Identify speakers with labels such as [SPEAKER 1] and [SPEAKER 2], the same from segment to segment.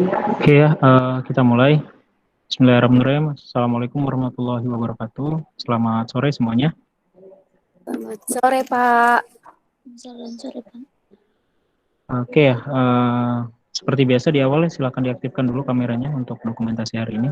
[SPEAKER 1] Oke ya, kita mulai. Bismillahirrahmanirrahim. Assalamualaikum warahmatullahi wabarakatuh. Selamat sore semuanya.
[SPEAKER 2] Selamat sore, Pak. Selamat sore, Pak.
[SPEAKER 1] Oke ya, seperti biasa di awal silakan diaktifkan dulu kameranya untuk dokumentasi hari ini.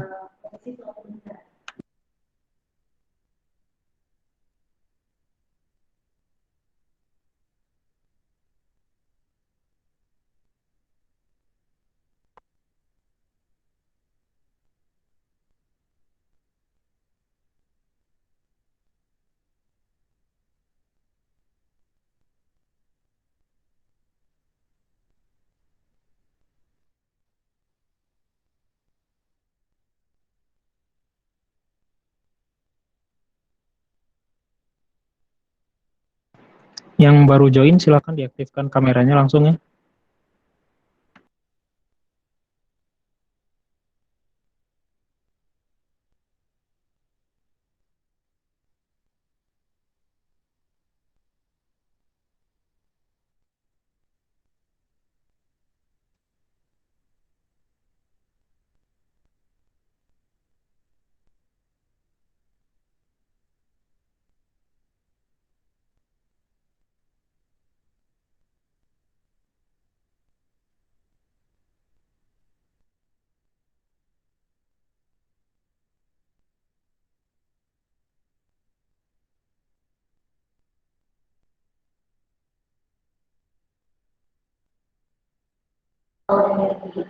[SPEAKER 1] Yang baru join silakan diaktifkan kameranya langsung ya.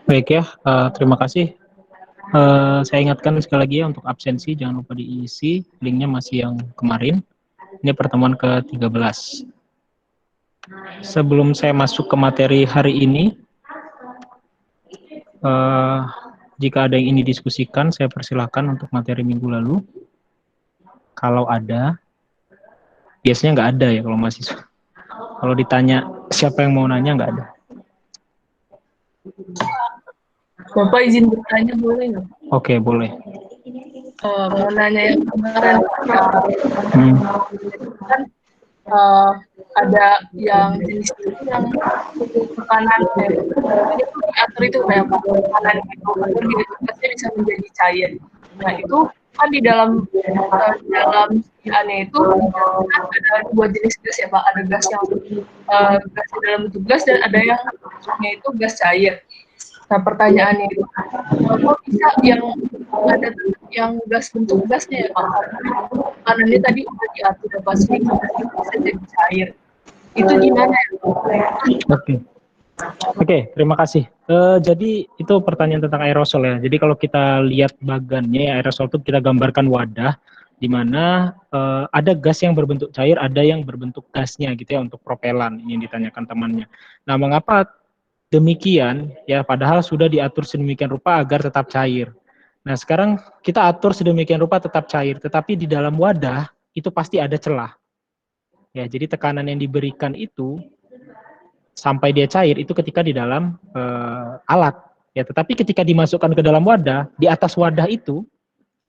[SPEAKER 1] Baik ya, terima kasih. Saya ingatkan sekali lagi ya untuk absensi jangan lupa diisi, linknya masih yang kemarin. Ini pertemuan ke-13. Sebelum saya masuk ke materi hari ini, jika ada yang ingin didiskusikan, saya persilahkan untuk materi minggu lalu. Kalau ada, biasanya nggak ada ya kalau mahasiswa. Kalau ditanya siapa yang mau nanya, nggak ada.
[SPEAKER 3] Bapak izin bertanya boleh nggak?
[SPEAKER 1] Oke, boleh.
[SPEAKER 3] Mau nanya yang kemarin, kan ada yang jenis itu yang tekanannya itu diatur itu kayak tekanan itu atau diaturnya bisa menjadi cair. Nah itu kan di dalam sediaannya itu kan ada dua jenis gas ya Pak, ada gas yang gas di dalam bentuk gas dan ada yang bentuknya itu gas cair. Nah pertanyaannya itu, kok bisa yang ada yang gas bentuk gasnya ya Pak? Karena tadi udah diatur ya pasti bisa jadi cair. Itu gimana ya Pak?
[SPEAKER 1] Oke, terima kasih. Jadi itu pertanyaan tentang aerosol ya. Jadi kalau kita lihat bagannya, aerosol itu kita gambarkan wadah di mana ada gas yang berbentuk cair, ada yang berbentuk gasnya gitu ya untuk propelan. Ini yang ditanyakan temannya. Nah, mengapa demikian? Ya, padahal sudah diatur sedemikian rupa agar tetap cair. Nah, sekarang kita atur sedemikian rupa tetap cair, tetapi di dalam wadah itu pasti ada celah. Ya, jadi tekanan yang diberikan itu sampai dia cair itu ketika di dalam alat. Ya, tetapi ketika dimasukkan ke dalam wadah, di atas wadah itu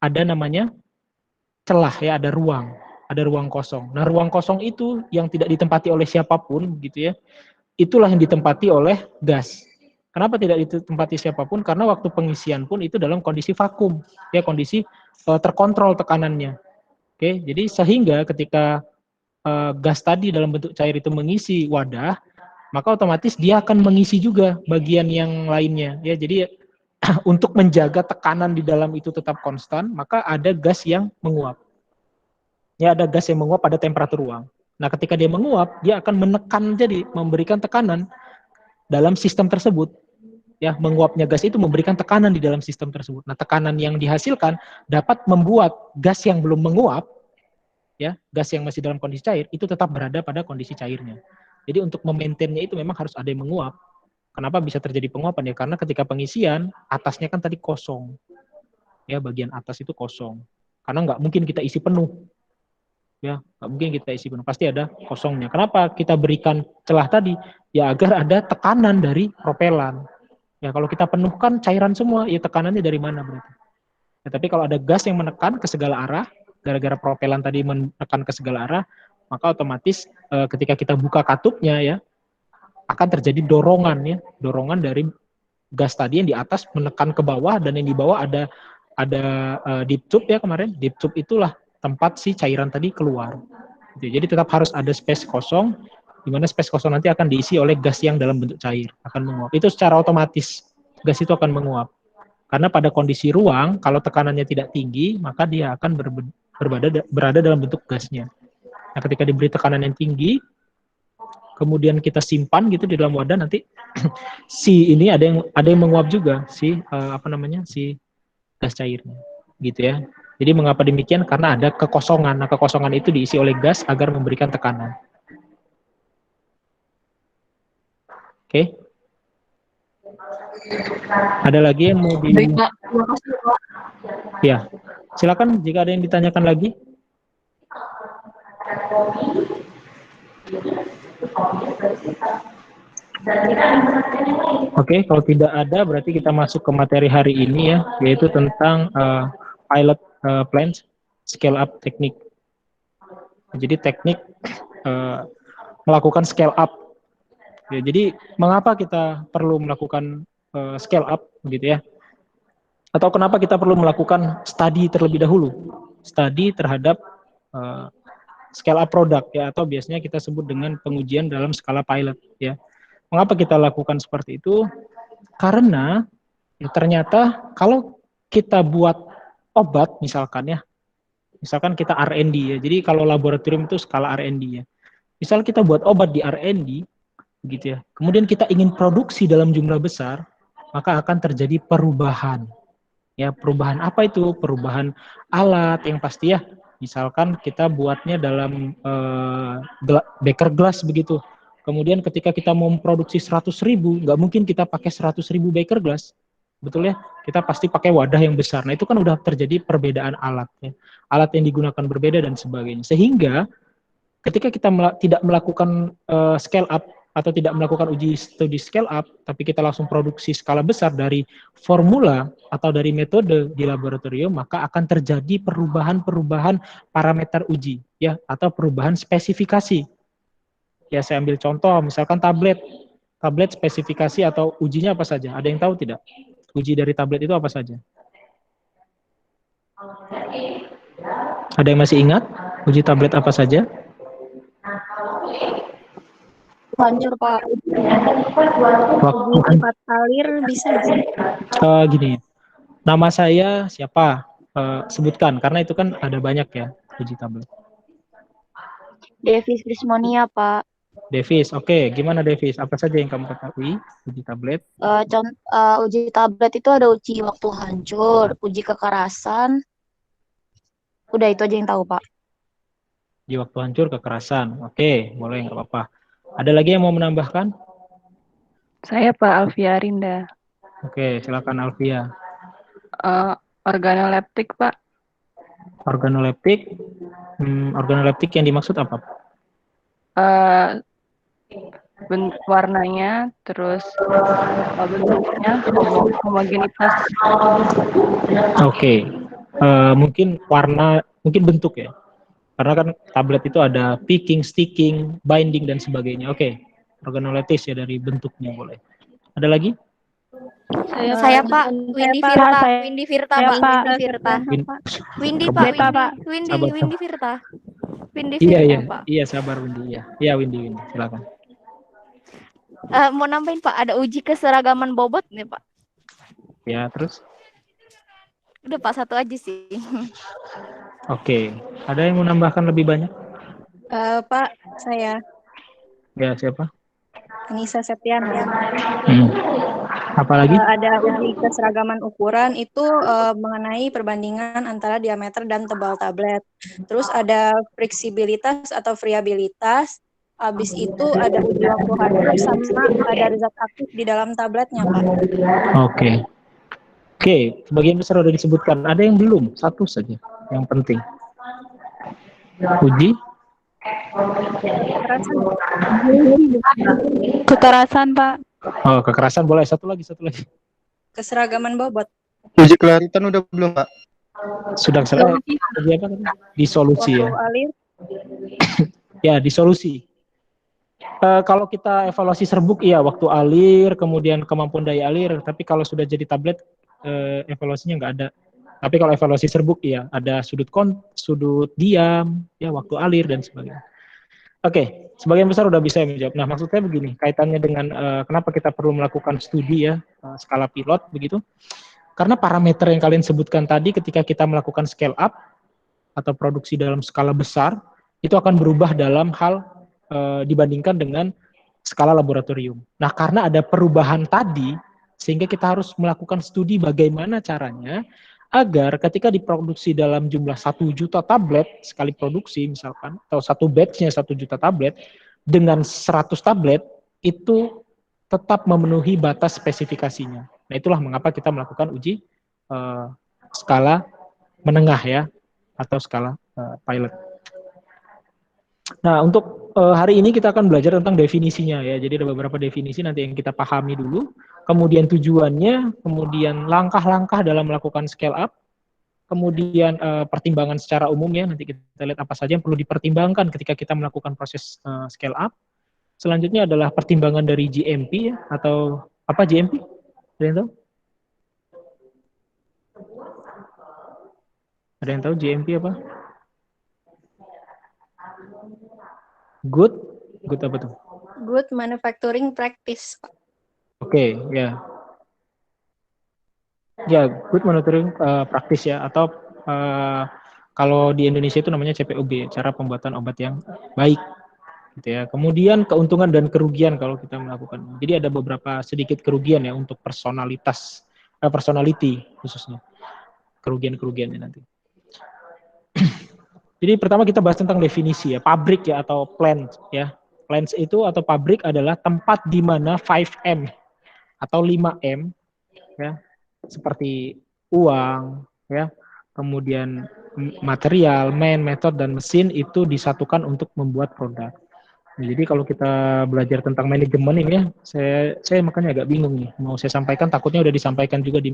[SPEAKER 1] ada namanya celah ya, ada ruang kosong. Nah, ruang kosong itu yang tidak ditempati oleh siapapun gitu ya. Itulah yang ditempati oleh gas. Kenapa tidak ditempati siapapun? Karena waktu pengisian pun itu dalam kondisi vakum, ya kondisi terkontrol tekanannya. Oke, jadi sehingga ketika gas tadi dalam bentuk cair itu mengisi wadah, maka otomatis dia akan mengisi juga bagian yang lainnya ya. Jadi untuk menjaga tekanan di dalam itu tetap konstan, maka ada gas yang menguap. Ya, ada gas yang menguap pada temperatur ruang. Nah, ketika dia menguap, dia akan menekan, jadi memberikan tekanan dalam sistem tersebut. Ya, menguapnya gas itu memberikan tekanan di dalam sistem tersebut. Nah, tekanan yang dihasilkan dapat membuat gas yang belum menguap, ya, gas yang masih dalam kondisi cair itu tetap berada pada kondisi cairnya. Jadi untuk memaintainnya itu memang harus ada yang menguap. Kenapa bisa terjadi penguapan ya? Karena ketika pengisian atasnya kan tadi kosong, ya bagian atas itu kosong. Karena nggak mungkin kita isi penuh, ya nggak mungkin kita isi penuh. Pasti ada kosongnya. Kenapa kita berikan celah tadi? Ya agar ada tekanan dari propelan. Ya kalau kita penuhkan cairan semua, ya tekanannya dari mana berarti? Ya, tapi kalau ada gas yang menekan ke segala arah, gara-gara propelan tadi menekan ke segala arah, maka otomatis ketika kita buka katupnya ya akan terjadi dorongan ya, dorongan dari gas tadi yang di atas menekan ke bawah, dan yang di bawah ada deep tube ya kemarin. Deep tube itulah tempat si cairan tadi keluar. Gitu. Jadi tetap harus ada space kosong, di mana space kosong nanti akan diisi oleh gas yang dalam bentuk cair, akan menguap. Itu secara otomatis gas itu akan menguap. Karena pada kondisi ruang, kalau tekanannya tidak tinggi, maka dia akan berada dalam bentuk gasnya. Nah, ketika diberi tekanan yang tinggi, kemudian kita simpan gitu di dalam wadah, nanti si ini ada yang menguap juga, si si gas cairnya, gitu ya. Jadi mengapa demikian? Karena ada kekosongan. Nah, kekosongan itu diisi oleh gas agar memberikan tekanan. Oke. Ada lagi yang mau
[SPEAKER 3] Baik, Pak. Terima kasih, Pak.
[SPEAKER 1] Ya, silakan jika ada yang ditanyakan lagi. Oke, kalau tidak ada berarti kita masuk ke materi hari ini ya, yaitu tentang pilot plant scale up teknik. Jadi teknik melakukan scale up. Ya, jadi mengapa kita perlu melakukan scale up gitu ya? Atau kenapa kita perlu melakukan studi terlebih dahulu? Studi terhadap scale up produk ya, atau biasanya kita sebut dengan pengujian dalam skala pilot ya. Mengapa kita lakukan seperti itu? Karena ya, ternyata kalau kita buat obat misalkan ya, misalkan kita R&D ya. Jadi kalau laboratorium itu skala R&D ya. Misal kita buat obat di R&D gitu ya. Kemudian kita ingin produksi dalam jumlah besar, maka akan terjadi perubahan. Ya, perubahan apa itu? Perubahan alat yang pasti ya. Misalkan kita buatnya dalam beker glass begitu. Kemudian ketika kita mau memproduksi 100.000, nggak mungkin kita pakai 100.000 beker glass. Betul ya? Kita pasti pakai wadah yang besar. Nah, itu kan udah terjadi perbedaan alat. Ya. Alat yang digunakan berbeda dan sebagainya. Sehingga ketika kita tidak melakukan scale up atau tidak melakukan uji studi scale up, tapi kita langsung produksi skala besar dari formula atau dari metode di laboratorium, maka akan terjadi perubahan-perubahan parameter uji, ya, atau perubahan spesifikasi. Ya, saya ambil contoh, misalkan tablet spesifikasi atau ujinya apa saja? Ada yang tahu tidak? Uji dari tablet itu apa saja? Ada yang masih ingat? Uji tablet apa saja?
[SPEAKER 2] Hancur, Pak.
[SPEAKER 1] Waktu
[SPEAKER 2] Cepat alir bisa sih.
[SPEAKER 1] gini, nama saya siapa? Sebutkan, karena itu kan ada banyak ya uji tablet.
[SPEAKER 2] Devis Krismonia, Pak.
[SPEAKER 1] Devis, oke. Gimana Devis? Apa saja yang kamu ketahui uji tablet?
[SPEAKER 2] Uji tablet itu ada uji waktu hancur, uji kekerasan. Udah itu aja yang tahu, Pak.
[SPEAKER 1] Uji waktu hancur, kekerasan. Oke, boleh, nggak apa-apa. Ada lagi yang mau menambahkan?
[SPEAKER 4] Saya Pak Alvia Rinda.
[SPEAKER 1] Oke, silakan Alvia.
[SPEAKER 4] Organoleptik, Pak.
[SPEAKER 1] Organoleptik. Organoleptik yang dimaksud apa?
[SPEAKER 4] Warnanya, terus bentuknya, homogenitas.
[SPEAKER 1] Oke. Mungkin warna, mungkin bentuk ya. Karena kan tablet itu ada picking, sticking, binding, dan sebagainya. Oke. Organoleptis ya, dari bentuknya boleh. Ada lagi?
[SPEAKER 2] Saya Pak Windy Firta, Windy Firta, Pak. Windy Firta. Windy Pak, Windy Firta. Windy Firta, Pak.
[SPEAKER 1] Iya, sabar Windy. Iya, Windy, silakan.
[SPEAKER 2] Mau nambahin Pak, ada uji keseragaman bobot nih Pak.
[SPEAKER 1] Ya, terus?
[SPEAKER 2] Udah Pak, satu aja sih.
[SPEAKER 1] Oke, ada yang mau nambahkan lebih banyak?
[SPEAKER 5] Pak, saya.
[SPEAKER 1] Ya, siapa?
[SPEAKER 5] Anissa Septiana.
[SPEAKER 1] Apalagi?
[SPEAKER 5] Ada uji keseragaman ukuran itu mengenai perbandingan antara diameter dan tebal tablet. Terus ada fleksibilitas atau friabilitas. Habis itu ada uji waktu hancur sama ada zat aktif di dalam tabletnya, Pak.
[SPEAKER 1] Oke, sebagian besar sudah disebutkan. Ada yang belum? Satu saja yang penting. Uji
[SPEAKER 4] Kekerasan, Pak.
[SPEAKER 1] Oh, kekerasan boleh. Satu lagi.
[SPEAKER 5] Keseragaman bobot.
[SPEAKER 6] Uji kelaritan udah belum, Pak?
[SPEAKER 1] Sudah selesai. Uji apa tadi? Disolusi ya.
[SPEAKER 5] Waktu alir.
[SPEAKER 1] Ya, disolusi. Kalau kita evaluasi serbuk, iya waktu alir, kemudian kemampuan daya alir. Tapi kalau sudah jadi tablet, evaluasinya nggak ada. Tapi kalau evaluasi serbuk, iya ada sudut diam, ya waktu alir dan sebagainya. Oke, sebagian besar udah bisa menjawab. Nah, maksudnya begini, kaitannya dengan kenapa kita perlu melakukan studi ya, skala pilot begitu. Karena parameter yang kalian sebutkan tadi ketika kita melakukan scale up atau produksi dalam skala besar, itu akan berubah dalam hal dibandingkan dengan skala laboratorium. Nah, karena ada perubahan tadi, sehingga kita harus melakukan studi bagaimana caranya agar ketika diproduksi dalam jumlah 1 juta tablet sekali produksi misalkan, atau satu batch-nya 1 juta tablet, dengan 100 tablet, itu tetap memenuhi batas spesifikasinya. Nah, itulah mengapa kita melakukan uji skala menengah ya, atau skala pilot. Nah, untuk hari ini kita akan belajar tentang definisinya ya. Jadi ada beberapa definisi nanti yang kita pahami dulu, kemudian tujuannya, kemudian langkah-langkah dalam melakukan scale up, kemudian pertimbangan secara umum ya, nanti kita lihat apa saja yang perlu dipertimbangkan ketika kita melakukan proses scale up. Selanjutnya adalah pertimbangan dari GMP ya, atau apa GMP? Ada yang tahu? Ada yang tahu GMP apa? Good apa tuh?
[SPEAKER 5] Good manufacturing practice, Pak.
[SPEAKER 1] Oke, ya. Ya, good manufacturing practice ya, atau kalau di Indonesia itu namanya CPOB, cara pembuatan obat yang baik. Gitu ya. Kemudian keuntungan dan kerugian kalau kita melakukan. Jadi ada beberapa sedikit kerugian ya untuk personality khususnya. Kerugian-kerugiannya nanti. Jadi pertama kita bahas tentang definisi ya, pabrik ya atau plant ya. Plants itu atau pabrik adalah tempat di mana 5M atau 5M ya, seperti uang ya, kemudian material, metode dan mesin itu disatukan untuk membuat produk. Jadi kalau kita belajar tentang manajemen ini ya, saya makanya agak bingung nih, mau saya sampaikan takutnya udah disampaikan juga di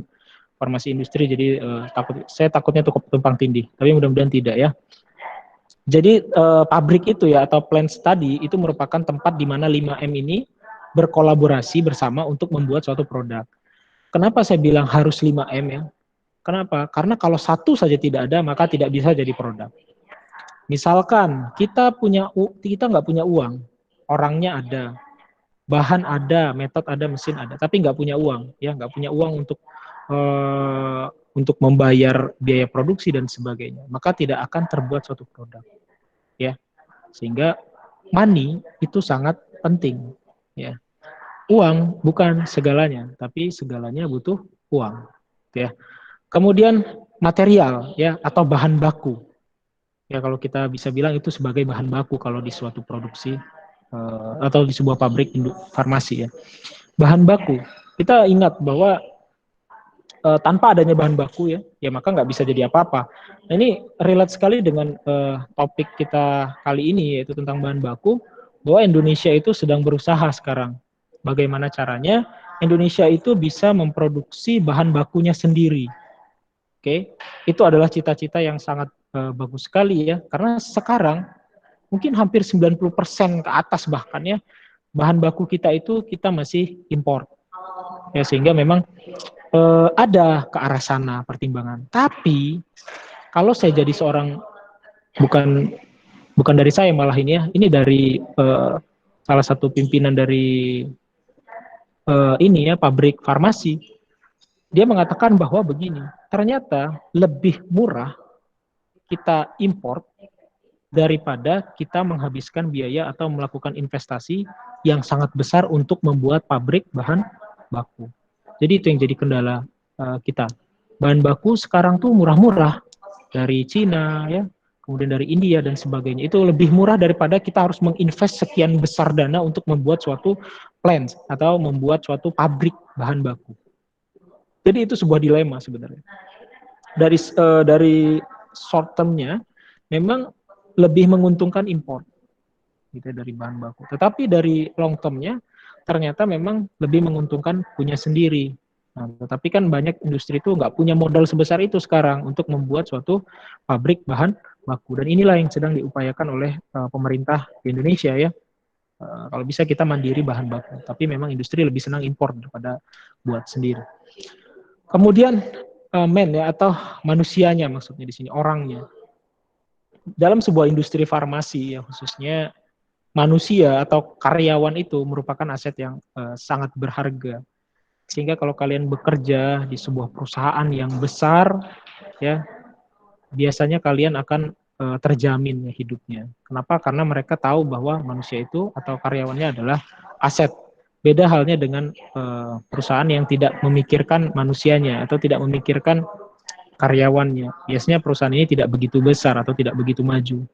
[SPEAKER 1] farmasi industri, jadi saya takutnya cukup tumpang tindih, tapi mudah-mudahan tidak ya. Jadi pabrik itu ya atau plant study itu merupakan tempat di mana 5M ini berkolaborasi bersama untuk membuat suatu produk. Kenapa saya bilang harus 5M ya? Kenapa? Karena kalau satu saja tidak ada maka tidak bisa jadi produk. Misalkan kita nggak punya uang, orangnya ada, bahan ada, metode ada, mesin ada, tapi nggak punya uang, ya nggak punya uang untuk membayar biaya produksi dan sebagainya, maka tidak akan terbuat suatu produk, ya. Sehingga money itu sangat penting, ya. Uang bukan segalanya, tapi segalanya butuh uang, ya. Kemudian material, ya, atau bahan baku. Ya kalau kita bisa bilang itu sebagai bahan baku kalau di suatu produksi atau di sebuah pabrik farmasi ya. Bahan baku, kita ingat bahwa tanpa adanya bahan baku ya maka nggak bisa jadi apa-apa. Nah ini relate sekali dengan topik kita kali ini yaitu tentang bahan baku, bahwa Indonesia itu sedang berusaha sekarang. Bagaimana caranya Indonesia itu bisa memproduksi bahan bakunya sendiri. Oke, itu adalah cita-cita yang sangat bagus sekali ya, karena sekarang mungkin hampir 90% ke atas bahkan ya, bahan baku kita itu kita masih impor. Ya, sehingga memang ada ke arah sana pertimbangan. Tapi kalau saya jadi seorang, bukan dari saya malah ini dari salah satu pimpinan dari ini ya pabrik farmasi, dia mengatakan bahwa begini, ternyata lebih murah kita import daripada kita menghabiskan biaya atau melakukan investasi yang sangat besar untuk membuat pabrik bahan baku. Jadi itu yang jadi kendala kita. Bahan baku sekarang tuh murah-murah dari Cina ya, kemudian dari India dan sebagainya. Itu lebih murah daripada kita harus menginvest sekian besar dana untuk membuat suatu plant atau membuat suatu pabrik bahan baku. Jadi itu sebuah dilema sebenarnya. Dari short term-nya memang lebih menguntungkan impor gitu dari bahan baku. Tetapi dari long term-nya ternyata memang lebih menguntungkan punya sendiri. Nah, tetapi kan banyak industri itu nggak punya modal sebesar itu sekarang untuk membuat suatu pabrik bahan baku. Dan inilah yang sedang diupayakan oleh pemerintah di Indonesia ya. Kalau bisa kita mandiri bahan baku, tapi memang industri lebih senang impor daripada buat sendiri. Kemudian man ya, atau manusianya, maksudnya di sini orangnya. Dalam sebuah industri farmasi ya, khususnya manusia atau karyawan itu merupakan aset yang sangat berharga. Sehingga kalau kalian bekerja di sebuah perusahaan yang besar ya, biasanya kalian akan terjamin ya hidupnya. Kenapa? Karena mereka tahu bahwa manusia itu atau karyawannya adalah aset. Beda halnya dengan perusahaan yang tidak memikirkan manusianya atau tidak memikirkan karyawannya. Biasanya perusahaan ini tidak begitu besar atau tidak begitu maju.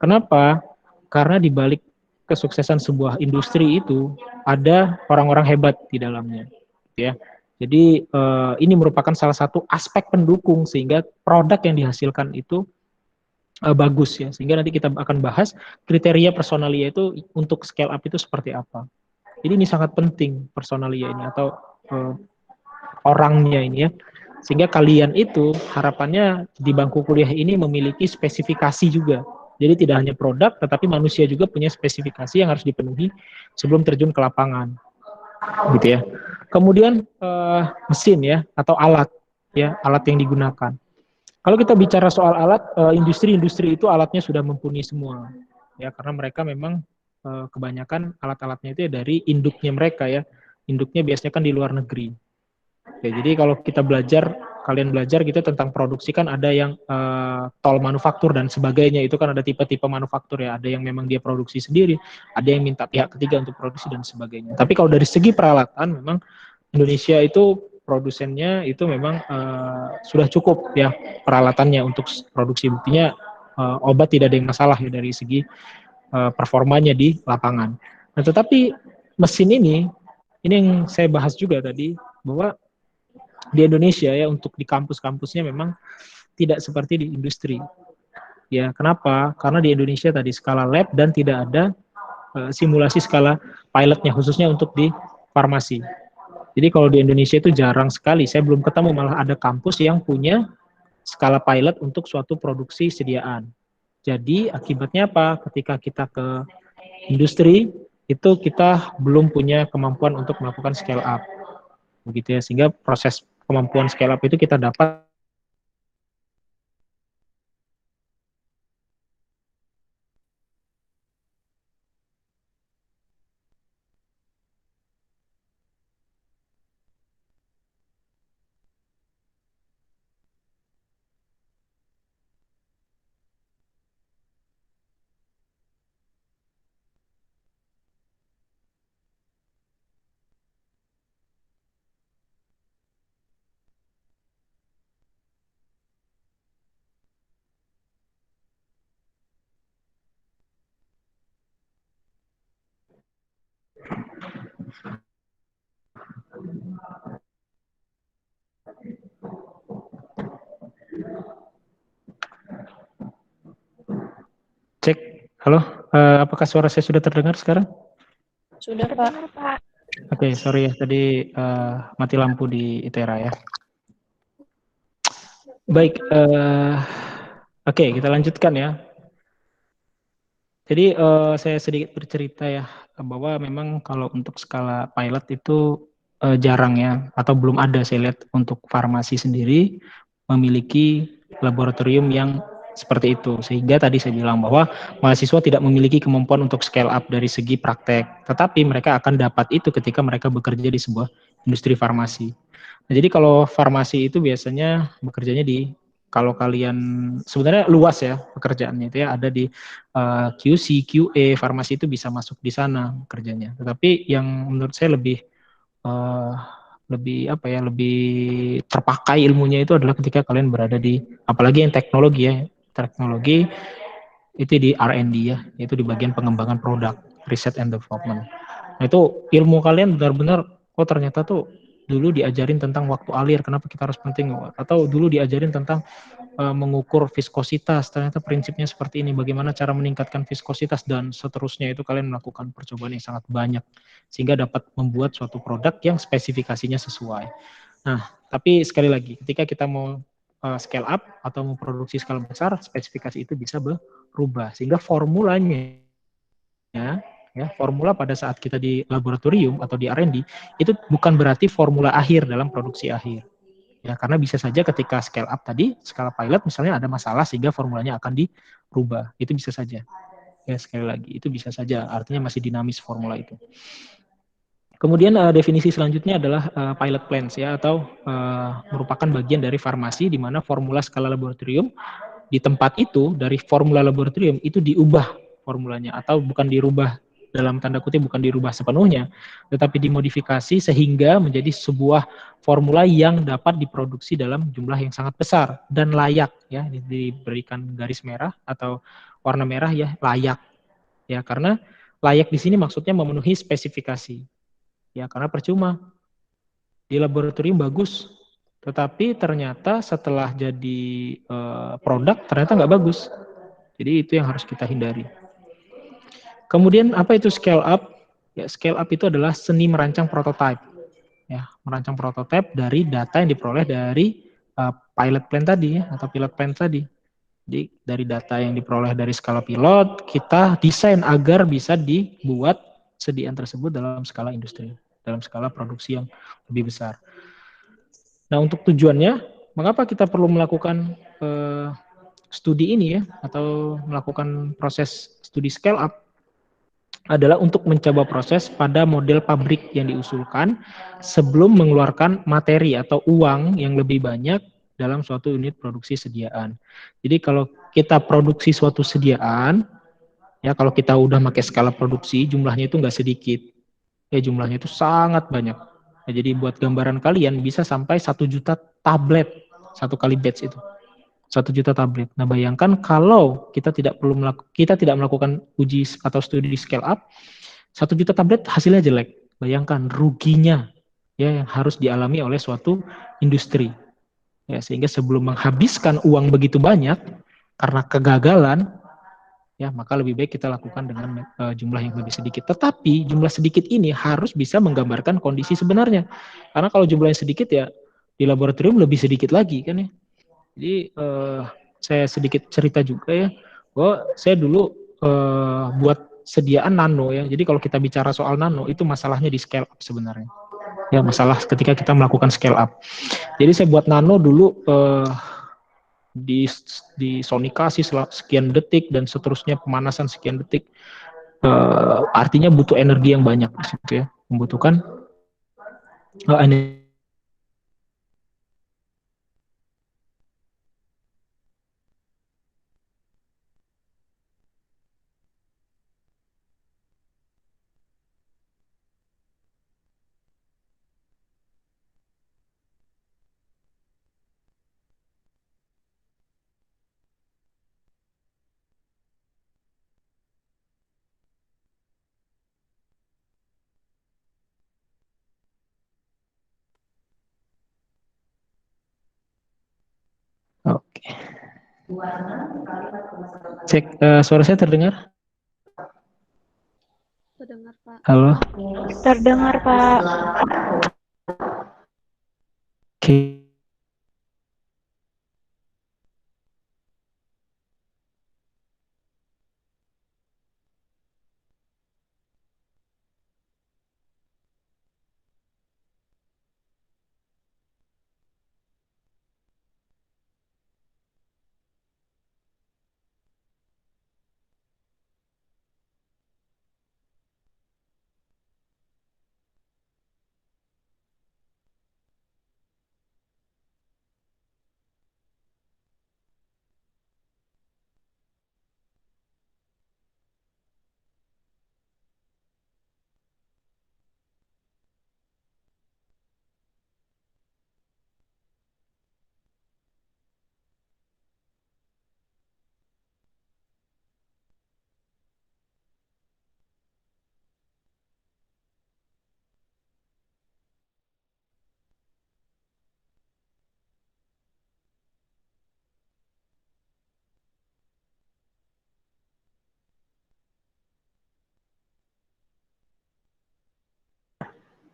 [SPEAKER 1] Kenapa? Karena di balik kesuksesan sebuah industri itu ada orang-orang hebat di dalamnya, ya. Jadi ini merupakan salah satu aspek pendukung sehingga produk yang dihasilkan itu bagus ya. Sehingga nanti kita akan bahas kriteria personalia itu untuk scale up itu seperti apa. Jadi ini sangat penting personalia ini atau orangnya ini ya. Sehingga kalian itu harapannya di bangku kuliah ini memiliki spesifikasi juga. Jadi tidak hanya produk, tetapi manusia juga punya spesifikasi yang harus dipenuhi sebelum terjun ke lapangan, gitu ya. Kemudian mesin ya atau alat ya, alat yang digunakan. Kalau kita bicara soal alat, industri-industri itu alatnya sudah mumpuni semua, ya karena mereka memang kebanyakan alat-alatnya itu ya dari induknya mereka ya. Induknya biasanya kan di luar negeri. Ya, jadi kalau kita belajar, kalian belajar gitu tentang produksi kan ada yang tol manufaktur dan sebagainya, itu kan ada tipe-tipe manufaktur ya, ada yang memang dia produksi sendiri, ada yang minta pihak ketiga untuk produksi dan sebagainya. Tapi kalau dari segi peralatan memang Indonesia itu produsennya itu memang sudah cukup ya peralatannya untuk produksi. Buktinya obat tidak ada yang masalah ya dari segi performanya di lapangan. Nah, tetapi mesin ini yang saya bahas juga tadi bahwa di Indonesia ya untuk di kampus-kampusnya memang tidak seperti di industri. Ya, kenapa? Karena di Indonesia tadi skala lab dan tidak ada simulasi skala pilotnya khususnya untuk di farmasi. Jadi kalau di Indonesia itu jarang sekali, saya belum ketemu malah ada kampus yang punya skala pilot untuk suatu produksi sediaan. Jadi akibatnya apa? Ketika kita ke industri, itu kita belum punya kemampuan untuk melakukan scale up. Begitu ya, sehingga proses kemampuan scale up itu kita dapat cek. Halo, apakah suara saya sudah terdengar sekarang?
[SPEAKER 5] Sudah, Pak.
[SPEAKER 1] Oke, sorry ya, tadi mati lampu di ITERA ya. Baik, oke, kita lanjutkan ya. Jadi saya sedikit bercerita ya, bahwa memang kalau untuk skala pilot itu jarang ya, atau belum ada saya lihat untuk farmasi sendiri memiliki laboratorium yang seperti itu. Sehingga tadi saya bilang bahwa mahasiswa tidak memiliki kemampuan untuk scale up dari segi praktek, tetapi mereka akan dapat itu ketika mereka bekerja di sebuah industri farmasi. Nah, jadi kalau farmasi itu biasanya bekerjanya di, kalau kalian sebenarnya luas ya pekerjaannya itu ya, ada di QC, QA, farmasi itu bisa masuk di sana kerjanya. Tetapi yang menurut saya lebih lebih apa ya, lebih terpakai ilmunya itu adalah ketika kalian berada di, apalagi yang teknologi ya, teknologi itu di R&D ya, itu di bagian pengembangan produk, research and development. Nah itu ilmu kalian benar-benar, oh ternyata tuh dulu diajarin tentang waktu alir, kenapa kita harus penting, atau dulu diajarin tentang mengukur viskositas, ternyata prinsipnya seperti ini, bagaimana cara meningkatkan viskositas, dan seterusnya. Itu kalian melakukan percobaan yang sangat banyak, sehingga dapat membuat suatu produk yang spesifikasinya sesuai. Nah, tapi sekali lagi, ketika kita mau scale up atau mau produksi skala besar, spesifikasi itu bisa berubah, sehingga formulanya Ya, formula pada saat kita di laboratorium atau di R&D itu bukan berarti formula akhir dalam produksi akhir. Ya, karena bisa saja ketika scale up tadi, skala pilot misalnya ada masalah sehingga formulanya akan dirubah. Itu bisa saja. Ya, sekali lagi, itu bisa saja. Artinya masih dinamis formula itu. Kemudian definisi selanjutnya adalah pilot plants ya, atau merupakan bagian dari farmasi di mana formula skala laboratorium di tempat itu dari formula laboratorium itu diubah formulanya, atau bukan dirubah dalam tanda kutip, bukan dirubah sepenuhnya, tetapi dimodifikasi sehingga menjadi sebuah formula yang dapat diproduksi dalam jumlah yang sangat besar dan layak ya, diberikan garis merah atau warna merah ya, layak ya, karena layak di sini maksudnya memenuhi spesifikasi ya, karena percuma di laboratorium bagus tetapi ternyata setelah jadi produk ternyata nggak bagus. Jadi itu yang harus kita hindari. Kemudian apa itu scale up? Ya, scale up itu adalah seni merancang prototype. Ya, merancang prototype dari data yang diperoleh dari pilot plan tadi ya, atau pilot plan tadi. Jadi dari data yang diperoleh dari skala pilot, kita desain agar bisa dibuat sediaan tersebut dalam skala industri, dalam skala produksi yang lebih besar. Nah, untuk tujuannya, mengapa kita perlu melakukan studi ini ya, atau melakukan proses studi scale up, adalah untuk mencoba proses pada model pabrik yang diusulkan sebelum mengeluarkan materi atau uang yang lebih banyak dalam suatu unit produksi sediaan. Jadi kalau kita produksi suatu sediaan, ya kalau kita udah pakai skala produksi, jumlahnya itu nggak sedikit. Ya jumlahnya itu sangat banyak. Nah, jadi buat gambaran kalian bisa sampai 1 juta tablet satu kali batch itu. 1 juta tablet. Nah, bayangkan kalau kita tidak melakukan uji atau studi scale up, 1 juta tablet hasilnya jelek. Bayangkan ruginya ya yang harus dialami oleh suatu industri. Ya, sehingga sebelum menghabiskan uang begitu banyak karena kegagalan, ya maka lebih baik kita lakukan dengan jumlah yang lebih sedikit. Tetapi jumlah sedikit ini harus bisa menggambarkan kondisi sebenarnya. Karena kalau jumlahnya sedikit ya di laboratorium lebih sedikit lagi kan ya. Jadi saya sedikit cerita juga ya, bahwa saya dulu buat sediaan nano ya. Jadi kalau kita bicara soal nano itu masalahnya di scale up sebenarnya. Ya masalah ketika kita melakukan scale up. Jadi saya buat nano dulu di sonikasi sekian detik dan seterusnya, pemanasan sekian detik, artinya butuh energi yang banyak gitu ya, membutuhkan energi. Oke. Cek, suara saya terdengar?
[SPEAKER 2] Terdengar, Pak.
[SPEAKER 1] Halo?
[SPEAKER 4] Terdengar, Pak.
[SPEAKER 1] Oke.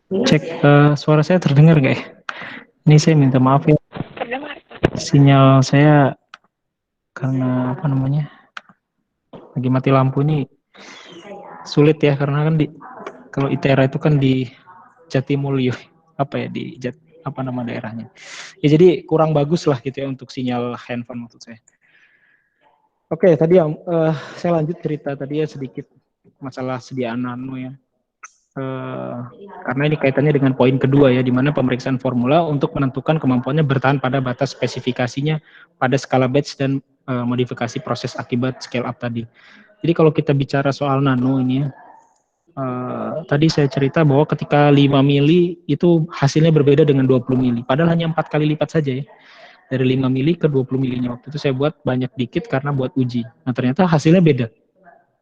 [SPEAKER 1] Cek, suara saya terdengar nggak ya? Ini saya minta maaf ya.
[SPEAKER 4] Terdengar.
[SPEAKER 1] Sinyal saya karena apa namanya? Lagi mati lampu ini sulit ya, karena kan kalau ITERA itu kan di Jatimulyo, apa nama daerahnya. Ya jadi kurang bagus lah gitu ya untuk sinyal handphone maksud saya. Oke, tadi saya lanjut cerita tadi ya sedikit masalah sediaan nano ya. Karena ini kaitannya dengan poin kedua ya, di mana pemeriksaan formula untuk menentukan kemampuannya bertahan pada batas spesifikasinya pada skala batch dan modifikasi proses akibat scale up tadi. Jadi kalau kita bicara soal nano ini ya, tadi saya cerita bahwa ketika 5 mili itu hasilnya berbeda dengan 20 mili, padahal hanya 4 kali lipat saja ya. Dari 5 mili ke 20 milinya. Waktu itu saya buat banyak dikit karena buat uji. Nah ternyata hasilnya beda.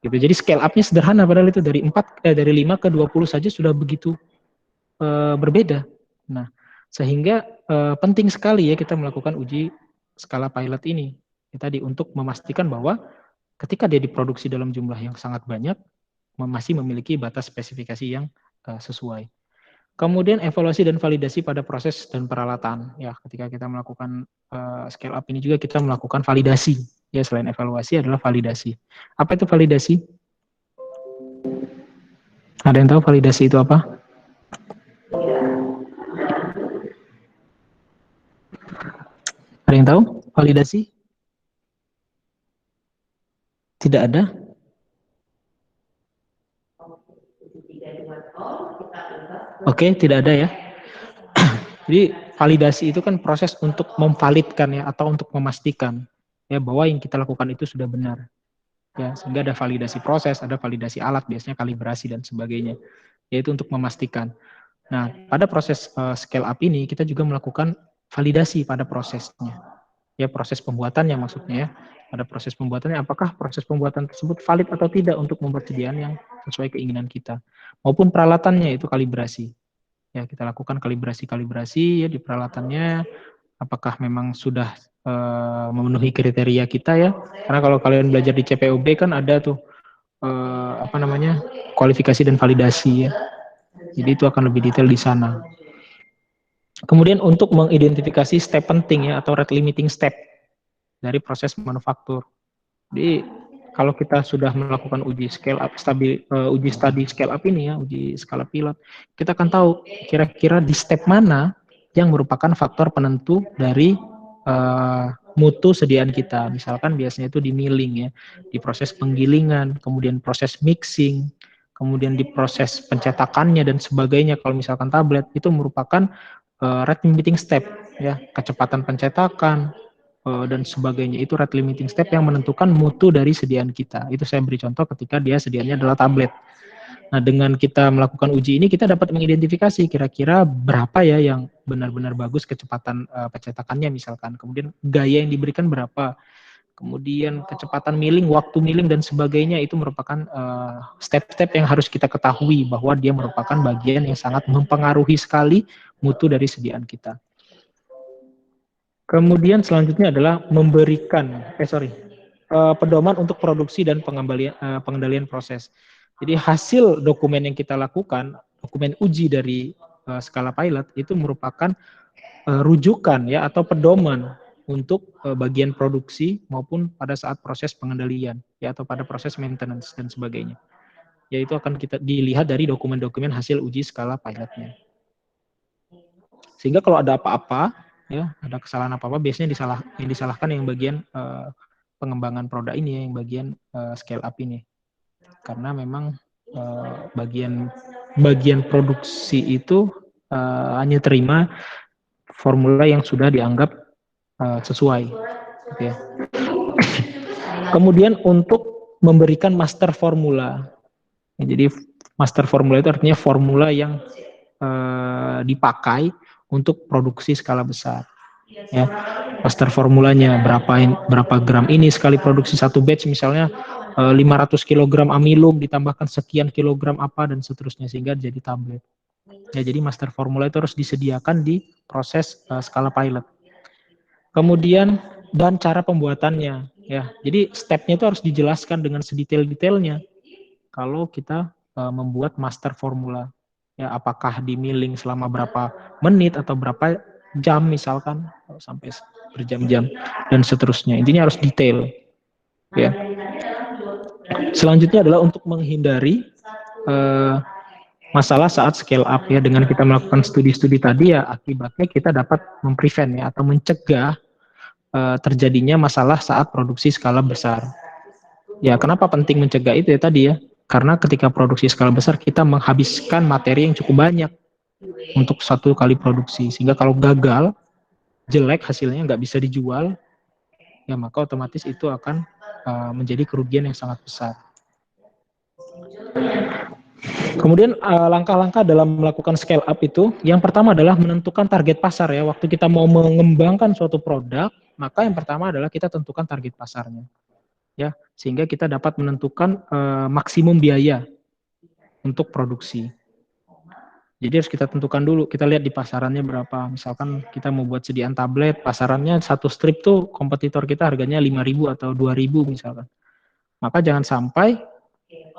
[SPEAKER 1] Gitu. Jadi scale up-nya sederhana, padahal itu dari 5 ke 20 saja sudah begitu berbeda. Nah, sehingga penting sekali ya kita melakukan uji skala pilot ini. Tadi untuk memastikan bahwa ketika dia diproduksi dalam jumlah yang sangat banyak, masih memiliki batas spesifikasi yang sesuai. Kemudian evaluasi dan validasi pada proses dan peralatan. Ya, ketika kita melakukan scale up ini juga kita melakukan validasi. Ya, selain evaluasi adalah validasi. Apa itu validasi? Ada yang tahu validasi itu apa? Ada yang tahu validasi? Tidak ada? Oke, tidak ada ya. Jadi validasi itu kan proses untuk memvalidkan ya, atau untuk memastikan ya bahwa yang kita lakukan itu sudah benar. Ya, sehingga ada validasi proses, ada validasi alat, biasanya kalibrasi dan sebagainya. Yaitu untuk memastikan. Nah, pada proses scale up ini kita juga melakukan validasi pada prosesnya. Ya, proses pembuatannya maksudnya ya. Pada proses pembuatannya, apakah proses pembuatan tersebut valid atau tidak untuk membuat sediaan yang sesuai keinginan kita. Maupun peralatannya itu kalibrasi. Ya, kita lakukan kalibrasi ya di peralatannya, apakah memang sudah memenuhi kriteria kita ya. Karena kalau kalian belajar di CPOB kan ada tuh kualifikasi dan validasi ya. Jadi itu akan lebih detail di sana. Kemudian untuk mengidentifikasi step penting ya, atau rate limiting step dari proses manufaktur. Jadi kalau kita sudah melakukan uji scale up uji study scale up ini ya, uji skala pilot, kita akan tahu kira-kira di step mana yang merupakan faktor penentu dari mutu sediaan kita. Misalkan biasanya itu di milling ya, di proses penggilingan, kemudian proses mixing, kemudian di proses pencetakannya dan sebagainya. Kalau misalkan tablet itu merupakan rate limiting step ya, kecepatan pencetakan dan sebagainya. Itu rate limiting step yang menentukan mutu dari sediaan kita. Itu saya beri contoh ketika dia sediaannya adalah tablet. Nah, dengan kita melakukan uji ini, kita dapat mengidentifikasi kira-kira berapa ya yang benar-benar bagus kecepatan pencetakannya misalkan. Kemudian gaya yang diberikan berapa. Kemudian kecepatan milling, waktu milling dan sebagainya, itu merupakan step-step yang harus kita ketahui bahwa dia merupakan bagian yang sangat mempengaruhi sekali mutu dari sediaan kita. Kemudian selanjutnya adalah memberikan pedoman untuk produksi dan pengendalian proses. Jadi hasil dokumen yang kita lakukan, dokumen uji dari skala pilot itu merupakan rujukan ya, atau pedoman untuk bagian produksi maupun pada saat proses pengendalian ya, atau pada proses maintenance dan sebagainya. Yaitu akan kita dilihat dari dokumen-dokumen hasil uji skala pilotnya. Sehingga kalau ada apa-apa ya, ada kesalahan apa-apa, biasanya disalahkan yang bagian pengembangan produk ini, yang bagian scale up ini. Karena memang bagian produksi itu hanya terima formula yang sudah dianggap sesuai. Gitu ya. Kemudian untuk memberikan master formula. Ya, jadi master formula itu artinya formula yang dipakai untuk produksi skala besar. Ya, master formulanya berapa gram ini sekali produksi satu batch, misalnya 500 kg amilum ditambahkan sekian kilogram apa dan seterusnya sehingga jadi tablet. Ya, jadi master formula itu harus disediakan di proses skala pilot. Kemudian dan cara pembuatannya ya. Jadi stepnya itu harus dijelaskan dengan sedetail-detailnya. Kalau kita membuat master formula ya, apakah di milling selama berapa menit atau berapa jam misalkan, sampai berjam-jam dan seterusnya. Intinya harus detail ya. Selanjutnya adalah untuk menghindari masalah saat scale up ya. Dengan kita melakukan studi-studi tadi ya, akibatnya kita dapat memprevent ya atau mencegah terjadinya masalah saat produksi skala besar. Ya, kenapa penting mencegah itu ya tadi ya? Karena ketika produksi skala besar kita menghabiskan materi yang cukup banyak untuk satu kali produksi, sehingga kalau gagal, jelek hasilnya nggak bisa dijual, ya maka otomatis itu akan menjadi kerugian yang sangat besar. Kemudian langkah-langkah dalam melakukan scale up itu, yang pertama adalah menentukan target pasar ya. Waktu kita mau mengembangkan suatu produk, maka yang pertama adalah kita tentukan target pasarnya, ya, sehingga kita dapat menentukan maksimum biaya untuk produksi. Jadi harus kita tentukan dulu, kita lihat di pasarannya berapa. Misalkan kita mau buat sediaan tablet, pasarannya satu strip tuh kompetitor kita harganya 5.000 atau 2.000 misalkan. Maka jangan sampai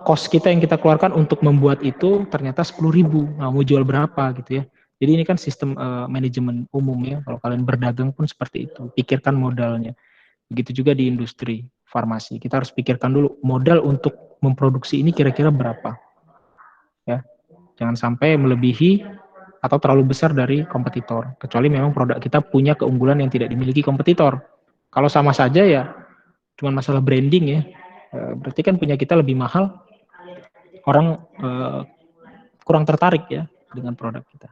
[SPEAKER 1] cost kita yang kita keluarkan untuk membuat itu ternyata 10.000. Nah, mau jual berapa gitu ya. Jadi ini kan sistem manajemen umum ya. Kalau kalian berdagang pun seperti itu. Pikirkan modalnya. Begitu juga di industri farmasi. Kita harus pikirkan dulu modal untuk memproduksi ini kira-kira berapa. Ya. Jangan sampai melebihi atau terlalu besar dari kompetitor. Kecuali memang produk kita punya keunggulan yang tidak dimiliki kompetitor. Kalau sama saja ya cuma masalah branding ya. Berarti kan punya kita lebih mahal, orang kurang tertarik ya dengan produk kita.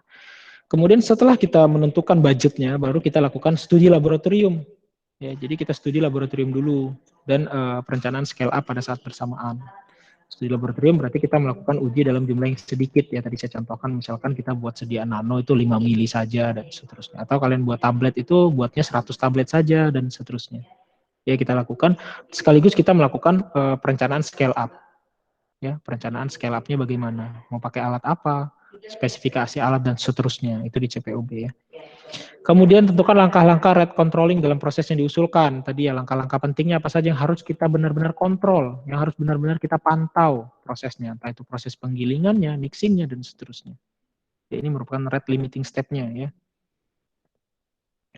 [SPEAKER 1] Kemudian setelah kita menentukan budgetnya, baru kita lakukan studi laboratorium. Ya, jadi kita studi laboratorium dulu dan perencanaan scale up pada saat bersamaan. Studi laboratorium berarti kita melakukan uji dalam jumlah yang sedikit ya. Tadi saya contohkan misalkan kita buat sediaan nano itu 5 mili saja dan seterusnya. Atau kalian buat tablet itu buatnya 100 tablet saja dan seterusnya. Ya, kita lakukan sekaligus kita melakukan perencanaan scale up. Ya, perencanaan scale up-nya bagaimana? Mau pakai alat apa? Spesifikasi alat dan seterusnya. Itu di CPOB ya. Kemudian tentukan langkah-langkah rate controlling dalam proses yang diusulkan. Tadi ya langkah-langkah pentingnya apa saja yang harus kita benar-benar kontrol, yang harus benar-benar kita pantau prosesnya, entah itu proses penggilingannya, mixingnya dan seterusnya. Ya, ini merupakan rate limiting step-nya ya.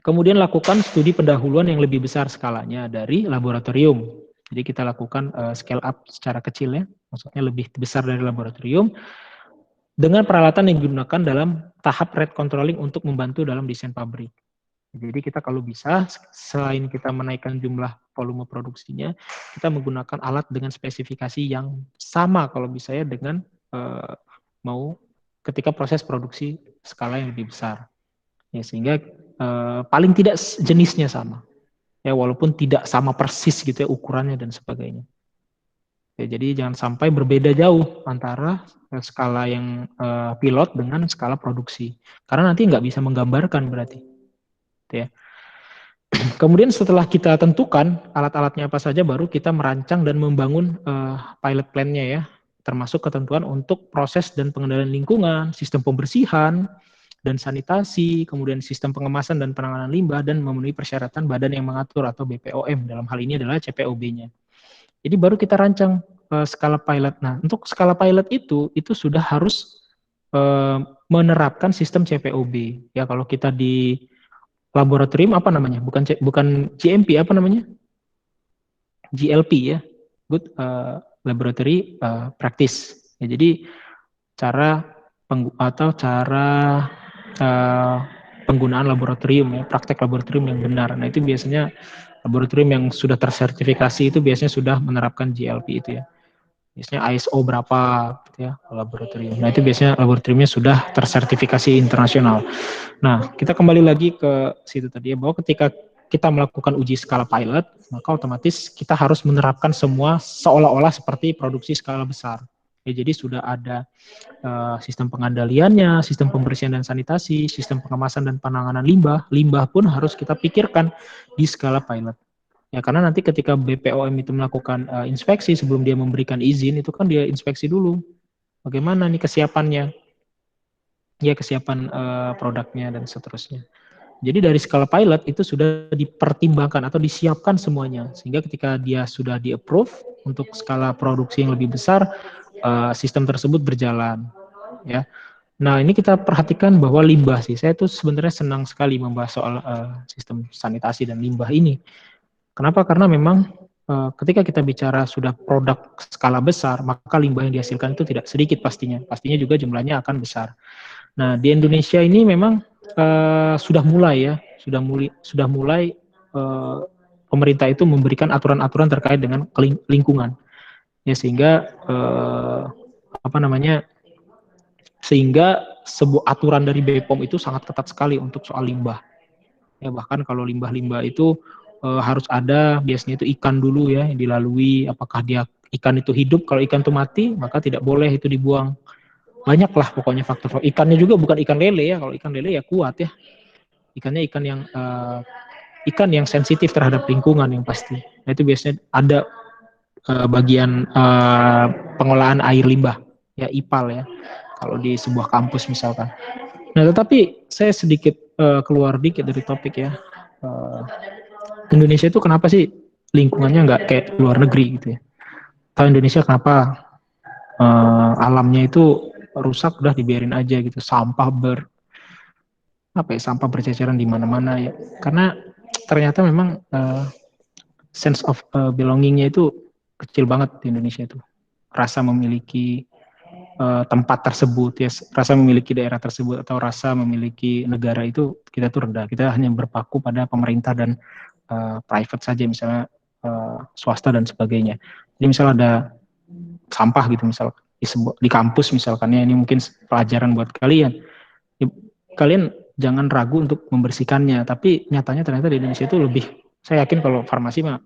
[SPEAKER 1] Kemudian lakukan studi pendahuluan yang lebih besar skalanya dari laboratorium. Jadi kita lakukan scale up secara kecil ya, maksudnya lebih besar dari laboratorium, dengan peralatan yang digunakan dalam tahap rate controlling untuk membantu dalam desain pabrik. Jadi kita kalau bisa, selain kita menaikkan jumlah volume produksinya, kita menggunakan alat dengan spesifikasi yang sama kalau bisa ya dengan mau ketika proses produksi skala yang lebih besar. Ya, sehingga paling tidak jenisnya sama. Ya, walaupun tidak sama persis gitu ya ukurannya dan sebagainya. Ya, jadi jangan sampai berbeda jauh antara skala yang pilot dengan skala produksi. Karena nanti nggak bisa menggambarkan berarti. Ya. Kemudian setelah kita tentukan alat-alatnya apa saja, baru kita merancang dan membangun pilot plan-nya ya. Termasuk ketentuan untuk proses dan pengendalian lingkungan, sistem pembersihan, dan sanitasi, kemudian sistem pengemasan dan penanganan limbah, dan memenuhi persyaratan badan yang mengatur atau BPOM, dalam hal ini adalah CPOB-nya. Jadi baru kita rancang skala pilot. Nah, untuk skala pilot itu sudah harus menerapkan sistem CPOB. Ya, kalau kita di laboratorium apa namanya? Bukan GMP, apa namanya? GLP ya, Good Laboratory Practice. Ya, jadi cara penggunaan laboratorium ya, praktek laboratorium yang benar. Nah, itu biasanya laboratorium yang sudah tersertifikasi itu biasanya sudah menerapkan GLP itu ya. Biasanya ISO berapa gitu ya laboratorium. Nah, itu biasanya laboratoriumnya sudah tersertifikasi internasional. Nah, kita kembali lagi ke situ tadi ya, bahwa ketika kita melakukan uji skala pilot, maka otomatis kita harus menerapkan semua seolah-olah seperti produksi skala besar. Ya, jadi sudah ada sistem pengendaliannya, sistem pembersihan dan sanitasi, sistem pengemasan dan penanganan limbah. Limbah pun harus kita pikirkan di skala pilot. Ya, karena nanti ketika BPOM itu melakukan inspeksi sebelum dia memberikan izin, itu kan dia inspeksi dulu. Bagaimana nih kesiapannya? Ya, kesiapan produknya dan seterusnya. Jadi dari skala pilot itu sudah dipertimbangkan atau disiapkan semuanya. Sehingga ketika dia sudah di-approve untuk skala produksi yang lebih besar, sistem tersebut berjalan. Ya. Nah, ini kita perhatikan bahwa limbah sih. Saya tuh sebenarnya senang sekali membahas soal sistem sanitasi dan limbah ini. Kenapa? Karena memang ketika kita bicara sudah produk skala besar, maka limbah yang dihasilkan itu tidak sedikit pastinya juga jumlahnya akan besar. Nah, di Indonesia ini memang sudah mulai ya, sudah mulai pemerintah itu memberikan aturan-aturan terkait dengan lingkungan, ya sehingga sehingga sebuah aturan dari BPOM itu sangat ketat sekali untuk soal limbah. Ya bahkan kalau limbah-limbah itu harus ada biasanya itu ikan dulu ya yang dilalui, apakah dia ikan itu hidup, kalau ikan itu mati maka tidak boleh itu dibuang. Banyak lah pokoknya faktor. Ikannya juga bukan ikan lele ya, kalau ikan lele ya kuat ya. Ikannya ikan yang sensitif terhadap lingkungan yang pasti. Nah itu biasanya ada bagian pengolahan air limbah ya, IPAL ya, kalau di sebuah kampus misalkan. Nah tetapi saya sedikit keluar dikit dari topik ya. Indonesia itu kenapa sih lingkungannya nggak kayak luar negeri gitu ya? Tahu Indonesia kenapa alamnya itu rusak udah dibiarin aja gitu, sampah sampah berceceran di mana-mana ya, karena ternyata memang sense of belongingnya itu kecil banget di Indonesia itu, rasa memiliki tempat tersebut ya, rasa memiliki daerah tersebut atau rasa memiliki negara itu kita tuh rendah, kita hanya berpaku pada pemerintah dan private saja, misalnya swasta dan sebagainya. Jadi misalnya ada sampah gitu misal di kampus misalkan ya, ini mungkin pelajaran buat kalian. Kalian jangan ragu untuk membersihkannya, tapi nyatanya ternyata di Indonesia itu lebih, saya yakin kalau farmasi mah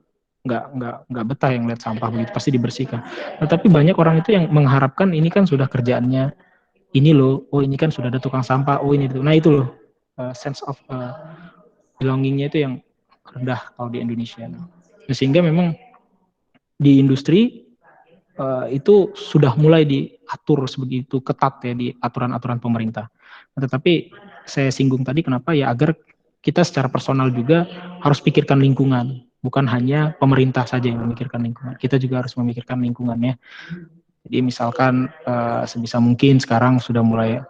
[SPEAKER 1] nggak betah yang lihat sampah begitu, pasti dibersihkan. Nah, tapi banyak orang itu yang mengharapkan ini kan sudah kerjaannya ini loh, oh ini kan sudah ada tukang sampah, oh ini itu. Nah itu loh sense of belongingnya itu yang rendah kalau di Indonesia. Nah, sehingga memang di industri itu sudah mulai diatur sebegitu ketat ya di aturan-aturan pemerintah. Nah, tetapi saya singgung tadi kenapa ya, agar kita secara personal juga harus pikirkan lingkungan, bukan hanya pemerintah saja yang memikirkan lingkungan, kita juga harus memikirkan lingkungannya. Jadi misalkan sebisa mungkin sekarang sudah mulai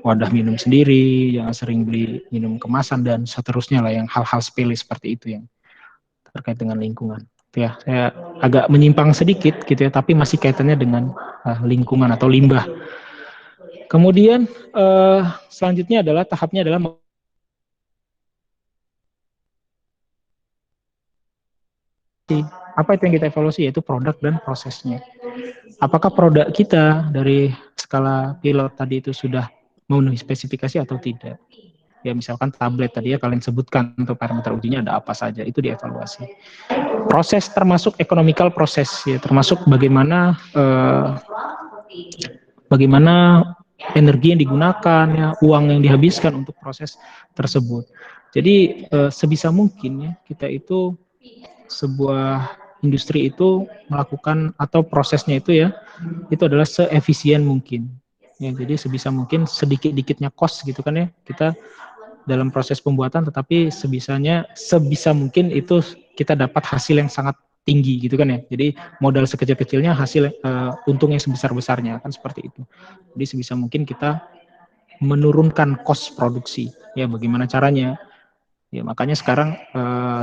[SPEAKER 1] wadah minum sendiri, jangan sering beli minum kemasan dan seterusnya lah, yang hal-hal sepele seperti itu yang terkait dengan lingkungan. Ya, saya agak menyimpang sedikit gitu ya, tapi masih kaitannya dengan lingkungan atau limbah. Kemudian selanjutnya adalah tahapnya adalah apa itu yang kita evaluasi, yaitu produk dan prosesnya. Apakah produk kita dari skala pilot tadi itu sudah memenuhi spesifikasi atau tidak? Ya misalkan tablet tadi ya kalian sebutkan untuk parameter ujinya ada apa saja, itu dievaluasi. Proses termasuk economical proses ya, termasuk bagaimana energi yang digunakan ya, uang yang dihabiskan untuk proses tersebut. Jadi sebisa mungkin ya kita itu sebuah industri itu melakukan atau prosesnya itu ya, itu adalah seefisien mungkin. Ya, jadi sebisa mungkin sedikit-dikitnya cost gitu kan ya, kita dalam proses pembuatan, tetapi sebisa mungkin itu kita dapat hasil yang sangat tinggi gitu kan ya. Jadi modal sekecil-kecilnya hasil untung yang sebesar-besarnya kan, seperti itu. Jadi sebisa mungkin kita menurunkan cost produksi. Ya bagaimana caranya? Ya makanya sekarang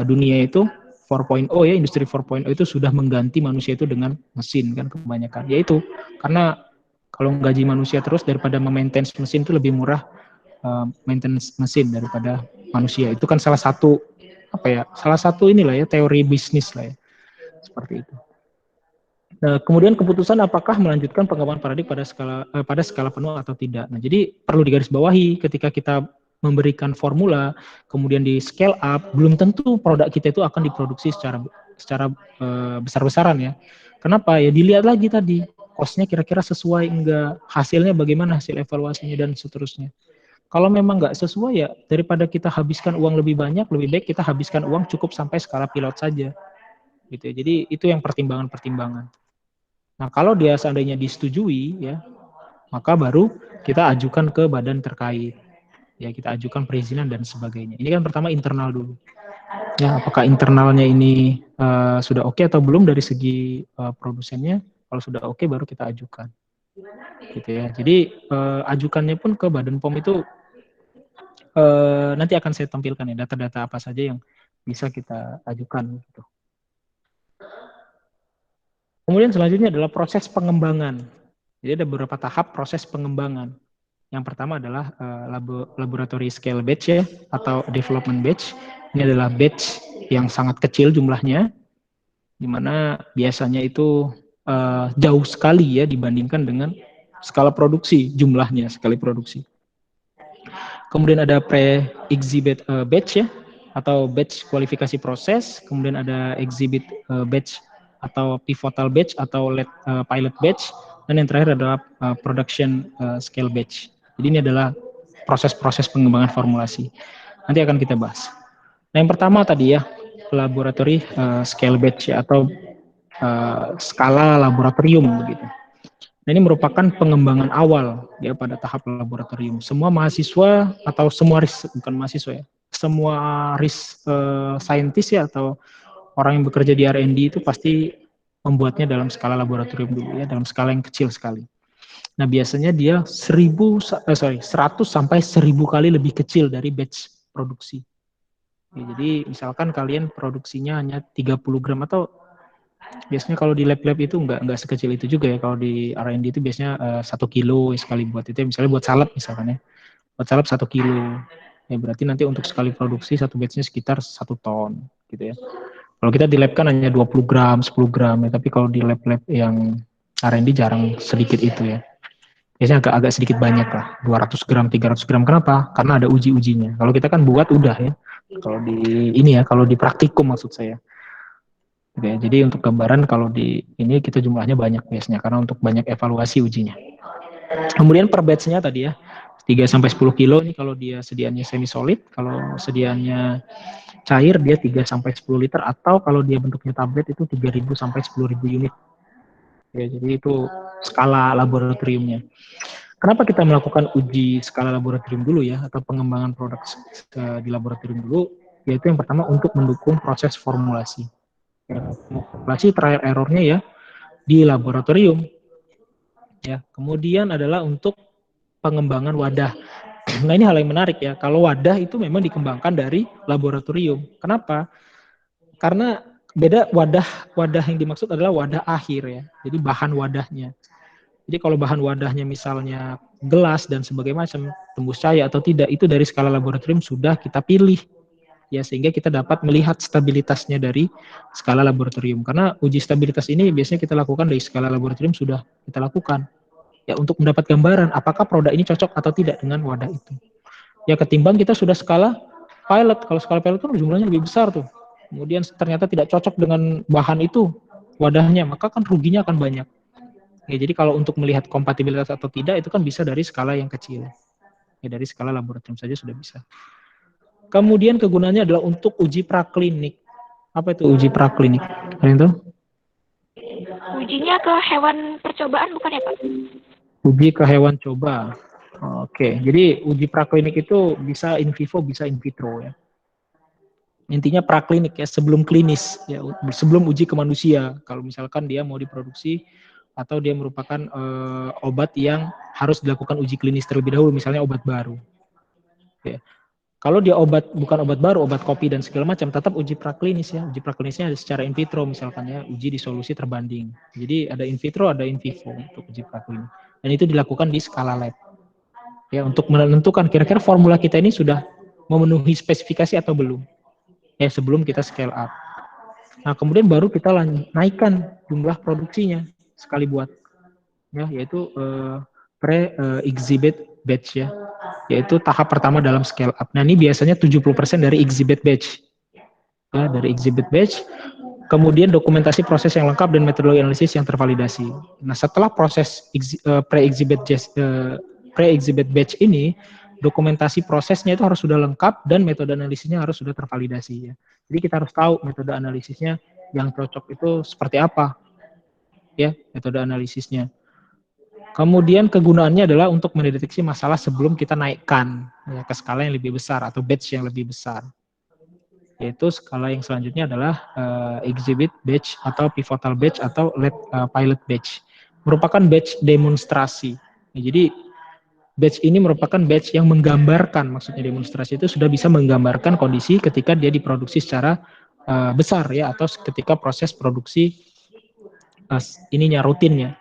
[SPEAKER 1] dunia itu 4.0 ya, industri 4.0 itu sudah mengganti manusia itu dengan mesin kan kebanyakan. Yaitu karena kalau gaji manusia terus daripada memaintain mesin itu lebih murah maintenance mesin daripada manusia. Itu kan salah satu inilah ya, teori bisnis lah ya, seperti itu. Nah, kemudian keputusan apakah melanjutkan pengembangan paradigma pada skala penuh atau tidak. Nah, jadi perlu digarisbawahi ketika kita memberikan formula kemudian di scale up, belum tentu produk kita itu akan diproduksi secara besar-besaran ya. Kenapa? Ya dilihat lagi tadi cost-nya kira-kira sesuai enggak, hasilnya bagaimana, hasil evaluasinya dan seterusnya. Kalau memang nggak sesuai ya, daripada kita habiskan uang lebih banyak, lebih baik kita habiskan uang cukup sampai skala pilot saja. Gitu ya. Jadi itu yang pertimbangan-pertimbangan. Nah, kalau dia seandainya disetujui ya, maka baru kita ajukan ke badan terkait. Ya, kita ajukan perizinan dan sebagainya. Ini kan pertama internal dulu. Ya, apakah internalnya ini sudah oke atau belum dari segi produsennya? Kalau sudah oke baru kita ajukan. Gitu ya. Jadi ajukannya pun ke Badan POM itu nanti akan saya tampilkan ya data-data apa saja yang bisa kita ajukan gitu. Kemudian selanjutnya adalah proses pengembangan. Jadi ada beberapa tahap proses pengembangan. Yang pertama adalah laboratory scale batch ya, atau development batch. Ini adalah batch yang sangat kecil jumlahnya, di mana biasanya itu jauh sekali ya dibandingkan dengan skala produksi, jumlahnya sekali produksi. Kemudian ada pre-exhibit batch ya, atau batch kualifikasi proses. Kemudian ada exhibit batch atau pivotal batch atau pilot batch. Dan yang terakhir adalah production scale batch. Jadi ini adalah proses-proses pengembangan formulasi. Nanti akan kita bahas. Nah, yang pertama tadi ya, laboratory scale batch ya, atau skala laboratorium begitu. Nah, ini merupakan pengembangan awal ya pada tahap laboratorium. Semua mahasiswa atau semua bukan mahasiswa ya, semua saintis ya atau orang yang bekerja di R&D itu pasti membuatnya dalam skala laboratorium dulu ya, dalam skala yang kecil sekali. Nah, biasanya dia 100 sampai 1000 kali lebih kecil dari batch produksi. Ya, jadi misalkan kalian produksinya hanya 30 gram atau biasanya kalau di lab-lab itu nggak sekecil itu juga ya. Kalau di R&D itu biasanya 1 kilo sekali buat itu, misalnya buat salad misalkan ya. Buat salad 1 kilo. Ya berarti nanti untuk sekali produksi satu batch-nya sekitar 1 ton gitu ya. Kalau kita di lab kan hanya 20 gram, 10 gram ya, tapi kalau di lab-lab yang R&D jarang sedikit itu ya. Biasanya agak sedikit banyak lah, 200 gram, 300 gram. Kenapa? Karena ada uji-ujinya. Kalau kita kan buat udah ya. Kalau di ini ya, kalau di praktikum maksud saya. Oke, jadi untuk gambaran kalau di ini kita jumlahnya banyak biasanya karena untuk banyak evaluasi ujinya. Kemudian per batch-nya tadi ya, 3 sampai 10 kilo ini kalau dia sediaannya semi solid, kalau sediaannya cair dia 3 sampai 10 liter, atau kalau dia bentuknya tablet itu 3.000 sampai 10.000 unit. Ya, jadi itu skala laboratoriumnya. Kenapa kita melakukan uji skala laboratorium dulu ya, atau pengembangan produk di laboratorium dulu? Yaitu yang pertama untuk mendukung proses formulasi. Formulasi trial errornya ya di laboratorium. Ya, kemudian adalah untuk pengembangan wadah. Nah, ini hal yang menarik ya. Kalau wadah itu memang dikembangkan dari laboratorium. Kenapa? Karena beda wadah yang dimaksud adalah wadah akhir ya. Jadi bahan wadahnya. Jadi kalau bahan wadahnya misalnya gelas dan sebagainya macam, tembus cahaya atau tidak, itu dari skala laboratorium sudah kita pilih. Ya, sehingga kita dapat melihat stabilitasnya dari skala laboratorium. Karena uji stabilitas ini biasanya kita lakukan dari skala laboratorium sudah kita lakukan. Ya, untuk mendapat gambaran apakah produk ini cocok atau tidak dengan wadah itu. Ya, ketimbang kita sudah skala pilot. Kalau skala pilot kan jumlahnya lebih besar tuh. Kemudian ternyata tidak cocok dengan bahan itu wadahnya, maka kan ruginya akan banyak. Ya, jadi kalau untuk melihat kompatibilitas atau tidak itu kan bisa dari skala yang kecil. Ya, dari skala laboratorium saja sudah bisa. Kemudian kegunaannya adalah untuk uji praklinik. Apa itu uji praklinik? Kalian tahu?
[SPEAKER 4] Ujinya ke hewan percobaan bukan ya Pak?
[SPEAKER 1] Uji ke hewan coba. Oke, jadi uji praklinik itu bisa in vivo, bisa in vitro ya. Intinya praklinik ya, sebelum klinis ya, sebelum uji ke manusia. Kalau misalkan dia mau diproduksi atau dia merupakan obat yang harus dilakukan uji klinis terlebih dahulu, misalnya obat baru. Ya. Kalau dia bukan obat baru, obat kopi dan segala macam, tetap uji praklinis ya. Uji praklinisnya ada secara in vitro misalkan ya, uji di solusi terbanding. Jadi ada in vitro, ada in vivo untuk uji praklinis. Dan itu dilakukan di skala lab. Ya, untuk menentukan kira-kira formula kita ini sudah memenuhi spesifikasi atau belum. Ya, sebelum kita scale up. Nah, kemudian baru kita naikkan jumlah produksinya sekali buat. Ya, yaitu pre-exhibit batch ya. Yaitu tahap pertama dalam scale up. Nah, ini biasanya 70% dari exhibit batch. Ya, dari exhibit batch. Kemudian dokumentasi proses yang lengkap dan metodologi analisis yang tervalidasi. Nah, setelah proses pre-exhibit batch ini, dokumentasi prosesnya itu harus sudah lengkap dan metode analisisnya harus sudah tervalidasi ya. Jadi kita harus tahu metode analisisnya yang cocok itu seperti apa. Ya, metode analisisnya. Kemudian kegunaannya adalah untuk mendeteksi masalah sebelum kita naikkan ya, ke skala yang lebih besar atau batch yang lebih besar. Yaitu skala yang selanjutnya adalah exhibit batch atau pivotal batch atau pilot batch. Merupakan batch demonstrasi. Ya, jadi batch ini merupakan batch yang menggambarkan, maksudnya demonstrasi itu sudah bisa menggambarkan kondisi ketika dia diproduksi secara besar ya, atau ketika proses produksi ininya rutinnya.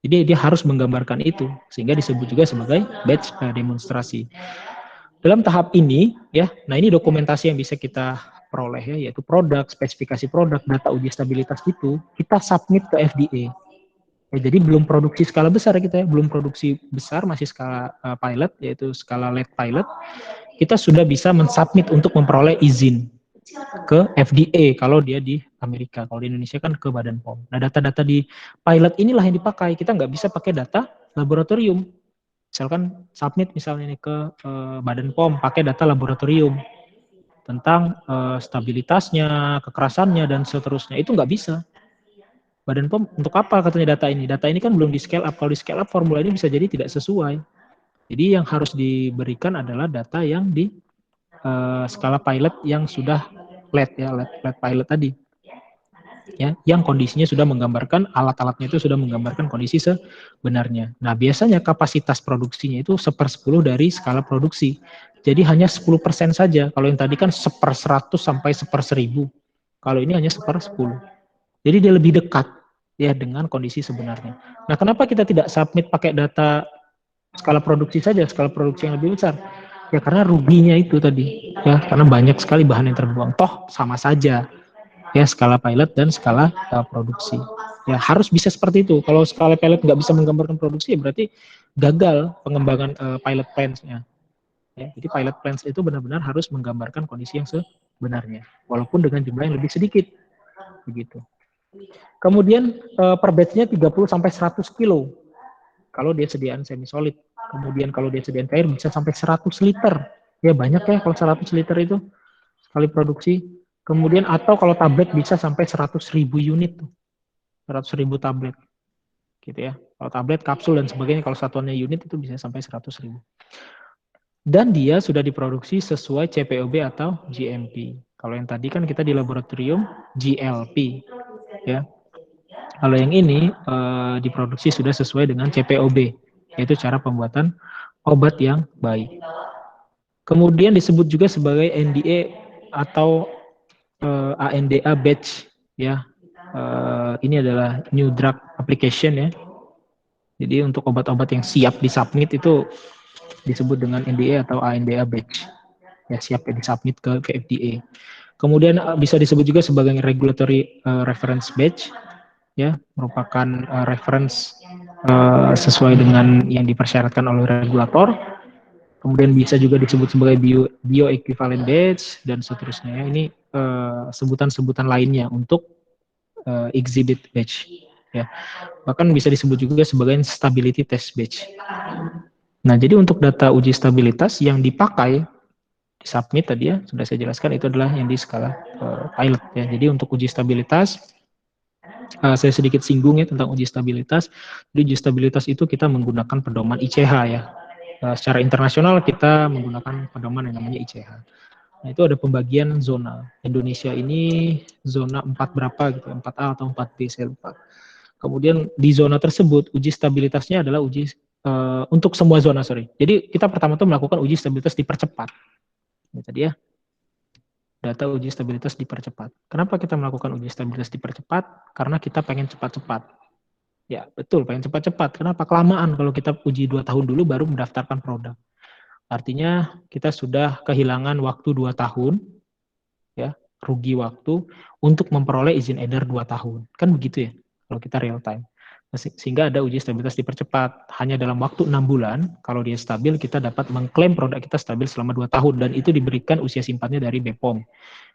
[SPEAKER 1] Jadi dia harus menggambarkan itu sehingga disebut juga sebagai batch demonstrasi. Dalam tahap ini ya, nah ini dokumentasi yang bisa kita peroleh ya, yaitu produk, spesifikasi produk, data uji stabilitas itu kita submit ke FDA. Ya, jadi belum produksi skala besar kita ya, belum produksi besar, masih skala pilot, yaitu skala lab pilot. Kita sudah bisa mensubmit untuk memperoleh izin ke FDA kalau dia di Amerika, kalau di Indonesia kan ke Badan POM. Nah data-data di pilot inilah yang dipakai, kita nggak bisa pakai data laboratorium. Misalkan submit misalnya nih ke Badan POM pakai data laboratorium tentang stabilitasnya, kekerasannya dan seterusnya, itu nggak bisa. Badan POM untuk apa katanya data ini? Data ini kan belum di scale up, kalau di scale up formula ini bisa jadi tidak sesuai. Jadi yang harus diberikan adalah data yang di skala pilot yang sudah lab ya, lab pilot tadi. Ya, yang kondisinya sudah menggambarkan, alat-alatnya itu sudah menggambarkan kondisi sebenarnya. Nah, biasanya kapasitas produksinya itu 1/10 dari skala produksi. Jadi hanya 10% saja. Kalau yang tadi kan 1/100 sampai 1/1000. Kalau ini hanya 1/10. Jadi dia lebih dekat ya dengan kondisi sebenarnya. Nah, kenapa kita tidak submit pakai data skala produksi saja, skala produksi yang lebih besar? Ya karena ruginya itu tadi, ya karena banyak sekali bahan yang terbuang. Toh sama saja, ya skala pilot dan skala produksi. Ya harus bisa seperti itu. Kalau skala pilot nggak bisa menggambarkan produksi, ya berarti gagal pengembangan pilot plans-nya. Ya, jadi pilot plans itu benar-benar harus menggambarkan kondisi yang sebenarnya, walaupun dengan jumlah yang lebih sedikit, begitu. Kemudian per batch-nya 30 sampai 100 kilo. Kalau dia sediaan semi solid. Kemudian kalau dia sediaan cair bisa sampai 100 liter. Ya banyak ya kalau 100 liter itu sekali produksi. Kemudian atau kalau tablet bisa sampai 100.000 unit. 100.000 tablet. Gitu ya. Kalau tablet, kapsul dan sebagainya, kalau satuannya unit itu bisa sampai 100.000. Dan dia sudah diproduksi sesuai CPOB atau GMP. Kalau yang tadi kan kita di laboratorium GLP. Ya. Kalau yang ini diproduksi sudah sesuai dengan CPOB, yaitu cara pembuatan obat yang baik. Kemudian disebut juga sebagai NDA atau ANDA batch, ya. Ini adalah New Drug Application ya. Jadi untuk obat-obat yang siap disubmit itu disebut dengan NDA atau ANDA batch, ya siap disubmit ke FDA. Kemudian bisa disebut juga sebagai Regulatory Reference Batch. Ya, merupakan reference sesuai dengan yang dipersyaratkan oleh regulator. Kemudian bisa juga disebut sebagai bioequivalent batch dan seterusnya. Ini sebutan-sebutan lainnya untuk exhibit batch. Ya, bahkan bisa disebut juga sebagai stability test batch. Nah, jadi untuk data uji stabilitas yang dipakai di submit tadi ya sudah saya jelaskan itu adalah yang di skala pilot ya. Jadi untuk uji stabilitas saya sedikit singgung ya tentang uji stabilitas. Di uji stabilitas itu kita menggunakan pedoman ICH ya. Secara internasional kita menggunakan pedoman yang namanya ICH. Nah, itu ada pembagian zona. Indonesia ini zona 4 berapa gitu, 4A atau 4B saya lupa. Kemudian di zona tersebut uji stabilitasnya adalah uji untuk semua zona, sorry. Jadi kita pertama tuh melakukan uji stabilitas dipercepat. Ini tadi ya. Data uji stabilitas dipercepat. Kenapa kita melakukan uji stabilitas dipercepat? Karena kita pengen cepat-cepat. Ya, betul, pengen cepat-cepat. Kenapa? Kelamaan kalau kita uji 2 tahun dulu baru mendaftarkan produk. Artinya kita sudah kehilangan waktu 2 tahun, ya, rugi waktu untuk memperoleh izin edar 2 tahun. Kan begitu ya, kalau kita real time. Sehingga ada uji stabilitas dipercepat. Hanya dalam waktu 6 bulan, kalau dia stabil, kita dapat mengklaim produk kita stabil selama 2 tahun. Dan itu diberikan usia simpannya dari BPOM.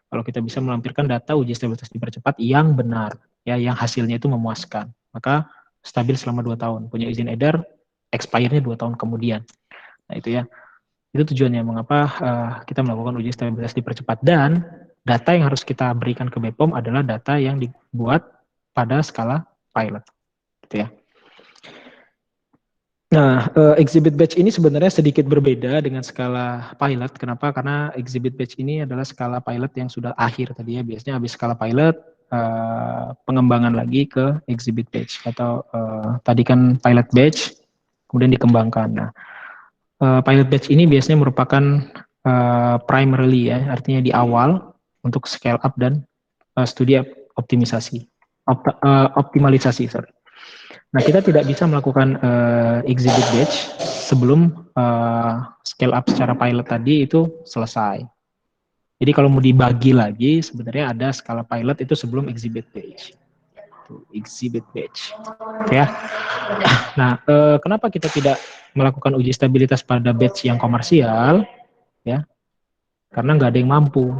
[SPEAKER 1] Kalau kita bisa melampirkan data uji stabilitas dipercepat yang benar, ya, yang hasilnya itu memuaskan, maka stabil selama 2 tahun. Punya izin edar, expire-nya 2 tahun kemudian. Nah itu ya, itu tujuannya mengapa kita melakukan uji stabilitas dipercepat. Dan data yang harus kita berikan ke BPOM adalah data yang dibuat pada skala pilot. Gitu ya. Nah, exhibit batch ini sebenarnya sedikit berbeda dengan skala pilot. Kenapa? Karena exhibit batch ini adalah skala pilot yang sudah akhir tadi ya. Biasanya habis skala pilot, pengembangan lagi ke exhibit batch. Atau tadi kan pilot batch, kemudian dikembangkan. Nah, pilot batch ini biasanya merupakan primarily ya, artinya di awal untuk scale up dan studi optimisasi. optimalisasi. Sorry. Nah, kita tidak bisa melakukan exhibit batch sebelum scale up secara pilot tadi itu selesai. Jadi kalau mau dibagi lagi, sebenarnya ada skala pilot itu sebelum exhibit batch. Exhibit batch, ya. Nah, kenapa kita tidak melakukan uji stabilitas pada batch yang komersial, ya? Karena nggak ada yang mampu,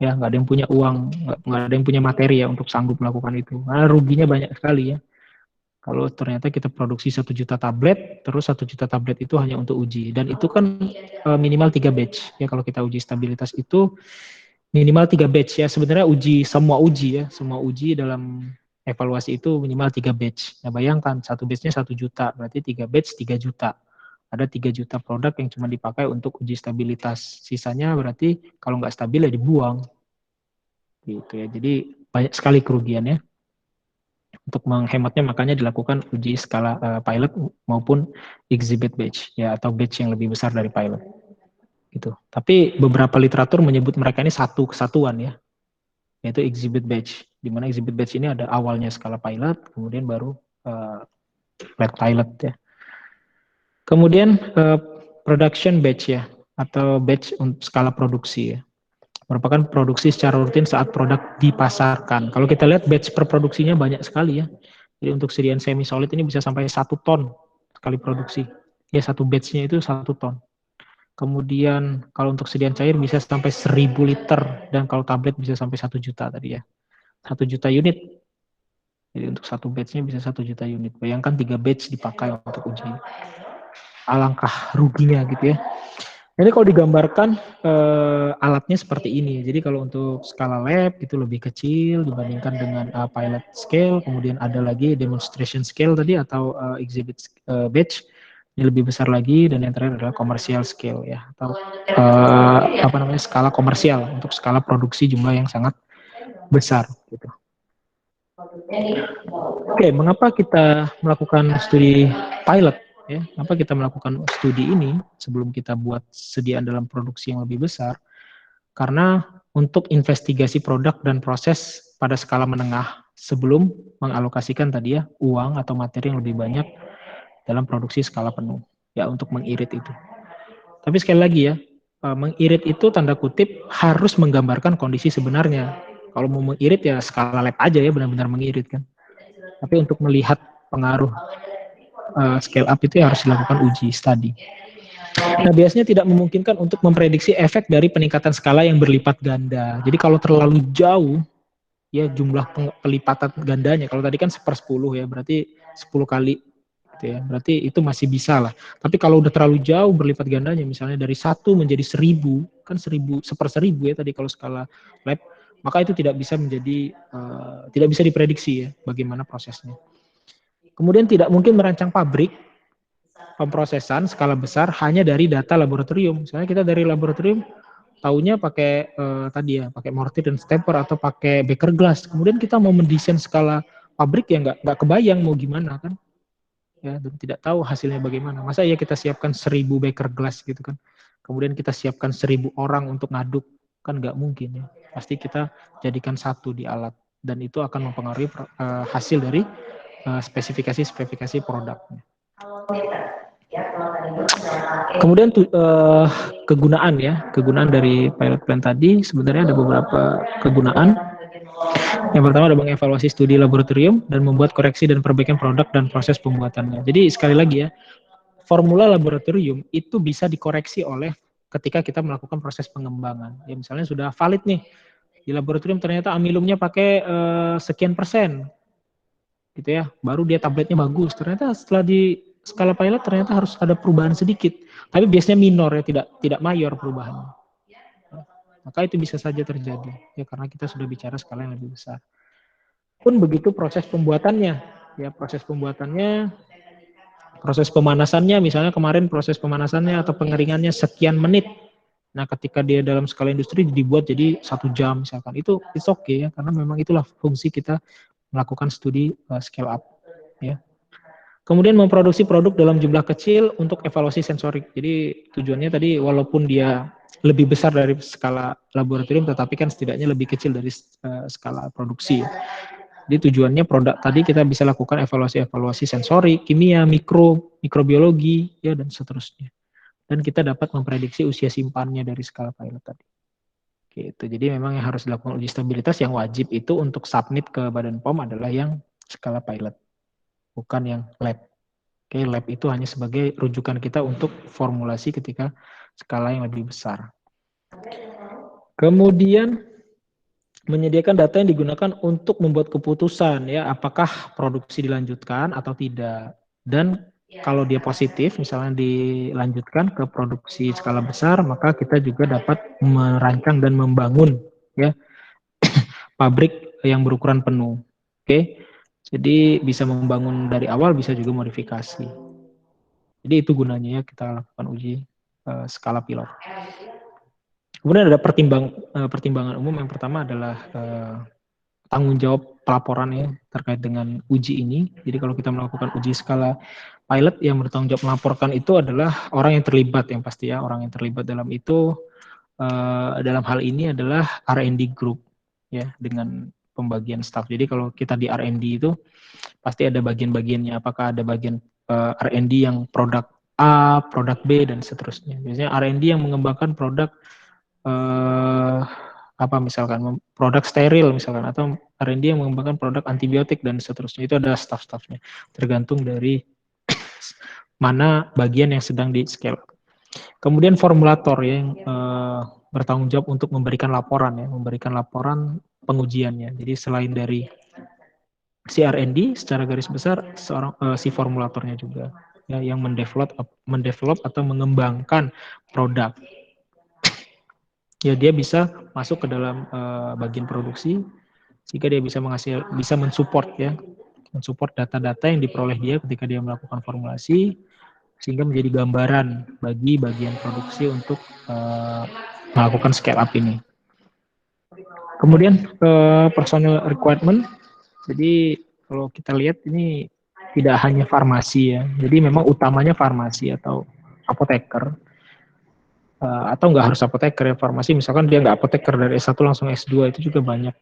[SPEAKER 1] ya, nggak ada yang punya uang, nggak ada yang punya materi ya untuk sanggup melakukan itu. Karena ruginya banyak sekali ya. Kalau ternyata kita produksi 1 juta tablet, terus 1 juta tablet itu hanya untuk uji, dan itu kan minimal 3 batch ya. Kalau kita uji stabilitas itu minimal 3 batch ya. Sebenarnya semua uji dalam evaluasi itu minimal 3 batch. Nah, bayangkan satu batchnya 1 juta, berarti 3 batch 3 juta. Ada 3 juta produk yang cuma dipakai untuk uji stabilitas. Sisanya berarti kalau nggak stabil ya dibuang. Gitu ya. Jadi banyak sekali kerugiannya. Untuk menghematnya makanya dilakukan uji skala pilot maupun exhibit batch ya, atau batch yang lebih besar dari pilot. Gitu. Tapi beberapa literatur menyebut mereka ini satu kesatuan ya, yaitu exhibit batch. Di mana exhibit batch ini ada awalnya skala pilot, kemudian baru flight pilot ya. Kemudian production batch ya, atau batch untuk skala produksi ya. Merupakan produksi secara rutin saat produk dipasarkan. Kalau kita lihat batch per produksinya banyak sekali ya. Jadi untuk sediaan semi solid ini bisa sampai 1 ton sekali produksi. Ya, satu batch-nya itu 1 ton. Kemudian kalau untuk sediaan cair bisa sampai 1000 liter, dan kalau tablet bisa sampai 1 juta tadi ya. 1 juta unit. Jadi untuk satu batch-nya bisa 1 juta unit. Bayangkan 3 batch dipakai untuk uji. Alangkah ruginya gitu ya. Jadi kalau digambarkan alatnya seperti ini. Jadi kalau untuk skala lab itu lebih kecil dibandingkan dengan pilot scale. Kemudian ada lagi demonstration scale tadi atau exhibit batch. Ini lebih besar lagi, dan yang terakhir adalah commercial scale ya, atau skala komersial untuk skala produksi jumlah yang sangat besar gitu. Oke, mengapa kita melakukan studi pilot ya? Kenapa kita melakukan studi ini sebelum kita buat sediaan dalam produksi yang lebih besar? Karena untuk investigasi produk dan proses pada skala menengah sebelum mengalokasikan tadi ya uang atau materi yang lebih banyak dalam produksi skala penuh ya, untuk mengirit itu. Tapi sekali lagi ya, mengirit itu tanda kutip harus menggambarkan kondisi sebenarnya. Kalau mau mengirit ya skala lab aja ya, benar-benar mengirit kan. Tapi untuk melihat pengaruh scale up itu ya harus dilakukan uji studi. Nah, biasanya tidak memungkinkan untuk memprediksi efek dari peningkatan skala yang berlipat ganda. Jadi kalau terlalu jauh ya jumlah pelipatan gandanya, kalau tadi kan 1/10 ya, berarti 10 kali gitu ya. Berarti itu masih bisa lah. Tapi kalau udah terlalu jauh berlipat gandanya, misalnya dari 1 menjadi 1000, kan 1/1000 ya tadi kalau skala lab, maka itu tidak bisa tidak bisa diprediksi ya bagaimana prosesnya. Kemudian tidak mungkin merancang pabrik pemprosesan skala besar hanya dari data laboratorium. Misalnya kita dari laboratorium taunya pakai tadi ya, pakai mortir dan stepper atau pakai beker glass. Kemudian kita mau mendesain skala pabrik ya nggak kebayang mau gimana kan. Ya, dan tidak tahu hasilnya bagaimana. Masa ya kita siapkan 1000 beker glass gitu kan. Kemudian kita siapkan 1000 orang untuk ngaduk, kan nggak mungkin ya. Pasti kita jadikan satu di alat, dan itu akan mempengaruhi hasil dari spesifikasi produknya. Kemudian kegunaan dari pilot plan tadi sebenarnya ada beberapa kegunaan. Yang pertama ada mengevaluasi studi laboratorium dan membuat koreksi dan perbaikan produk dan proses pembuatannya. Jadi sekali lagi ya, formula laboratorium itu bisa dikoreksi oleh ketika kita melakukan proses pengembangan. Ya misalnya sudah valid nih di laboratorium, ternyata amilumnya pakai sekian persen, gitu ya. Baru dia tabletnya bagus. Ternyata setelah di skala pilot ternyata harus ada perubahan sedikit, tapi biasanya minor ya, tidak mayor perubahannya. Maka itu bisa saja terjadi ya, karena kita sudah bicara skala yang lebih besar. Pun begitu proses pembuatannya ya, proses pemanasannya, misalnya kemarin proses pemanasannya atau pengeringannya sekian menit. Nah, ketika dia dalam skala industri dibuat jadi 1 jam misalkan, itu it's okay ya, karena memang itulah fungsi kita melakukan studi scale up ya. Kemudian memproduksi produk dalam jumlah kecil untuk evaluasi sensorik. Jadi tujuannya tadi walaupun dia lebih besar dari skala laboratorium, tetapi kan setidaknya lebih kecil dari skala produksi. Jadi tujuannya produk tadi kita bisa lakukan evaluasi sensori, kimia, mikrobiologi, ya dan seterusnya. Dan kita dapat memprediksi usia simpannya dari skala pilot tadi. Gitu. Jadi memang yang harus dilakukan uji stabilitas yang wajib itu untuk submit ke Badan POM adalah yang skala pilot, bukan yang lab. Oke, lab itu hanya sebagai rujukan kita untuk formulasi ketika skala yang lebih besar. Kemudian menyediakan data yang digunakan untuk membuat keputusan, ya apakah produksi dilanjutkan atau tidak. Dan kalau dia positif, misalnya dilanjutkan ke produksi skala besar, maka kita juga dapat merancang dan membangun ya pabrik yang berukuran penuh. Oke, jadi bisa membangun dari awal, bisa juga modifikasi. Jadi itu gunanya ya kita lakukan uji skala pilot. Kemudian ada pertimbangan umum. Yang pertama adalah tanggung jawab pelaporan ya terkait dengan uji ini. Jadi kalau kita melakukan uji skala pilot, yang bertanggung jawab melaporkan itu adalah orang yang terlibat, yang pasti ya. Orang yang terlibat dalam itu dalam hal ini adalah R&D group ya, dengan pembagian staff. Jadi kalau kita di R&D itu pasti ada bagian-bagiannya. Apakah ada bagian R&D yang produk A, produk B dan seterusnya. Biasanya R&D yang mengembangkan produk apa misalkan produk steril misalkan, atau R&D yang mengembangkan produk antibiotik dan seterusnya, itu ada staff-staffnya tergantung dari mana bagian yang sedang di scale. Kemudian formulator yang bertanggung jawab untuk memberikan laporan ya, memberikan laporan pengujiannya. Jadi selain dari si R&D secara garis besar si formulatornya juga ya, yang mendevelop atau mengembangkan produk. Ya dia bisa masuk ke dalam bagian produksi sehingga dia bisa mensupport ya, mensupport data-data yang diperoleh dia ketika dia melakukan formulasi, sehingga menjadi gambaran bagi bagian produksi untuk melakukan scale up ini. Kemudian personal requirement. Jadi kalau kita lihat ini tidak hanya farmasi ya, jadi memang utamanya farmasi atau apoteker. Atau nggak harus apoteker ya, farmasi misalkan dia nggak apoteker dari S1 langsung S2 itu juga banyak.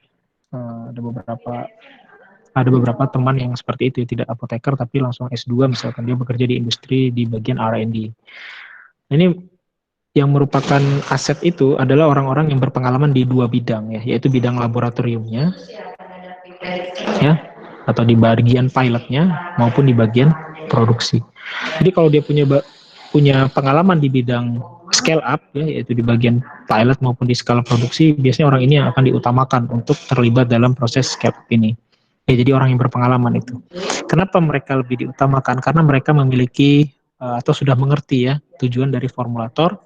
[SPEAKER 1] Ada beberapa teman yang seperti itu, tidak apoteker tapi langsung S2 misalkan dia bekerja di industri di bagian R&D. Ini yang merupakan aset itu adalah orang-orang yang berpengalaman di dua bidang ya, yaitu bidang laboratoriumnya ya, atau di bagian pilotnya maupun di bagian produksi. Jadi kalau dia punya pengalaman di bidang scale up ya, yaitu di bagian pilot maupun di skala produksi, biasanya orang ini yang akan diutamakan untuk terlibat dalam proses scale up ini. Ya, jadi orang yang berpengalaman itu. Kenapa mereka lebih diutamakan? Karena mereka memiliki atau sudah mengerti ya tujuan dari formulator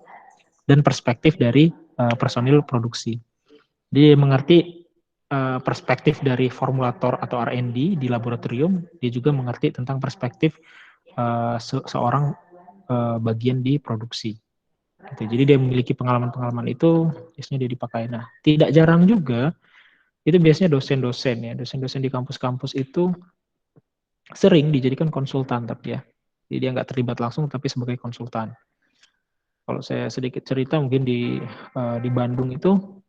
[SPEAKER 1] dan perspektif dari personil produksi. Dia mengerti perspektif dari formulator atau R&D di laboratorium, dia juga mengerti tentang perspektif seorang bagian di produksi. Gitu. Jadi dia memiliki pengalaman-pengalaman itu, biasanya dia dipakai. Nah, tidak jarang juga itu biasanya dosen-dosen ya, dosen-dosen di kampus-kampus itu sering dijadikan konsultan tapi ya. Jadi dia nggak terlibat langsung tapi sebagai konsultan. Kalau saya sedikit cerita mungkin di Bandung itu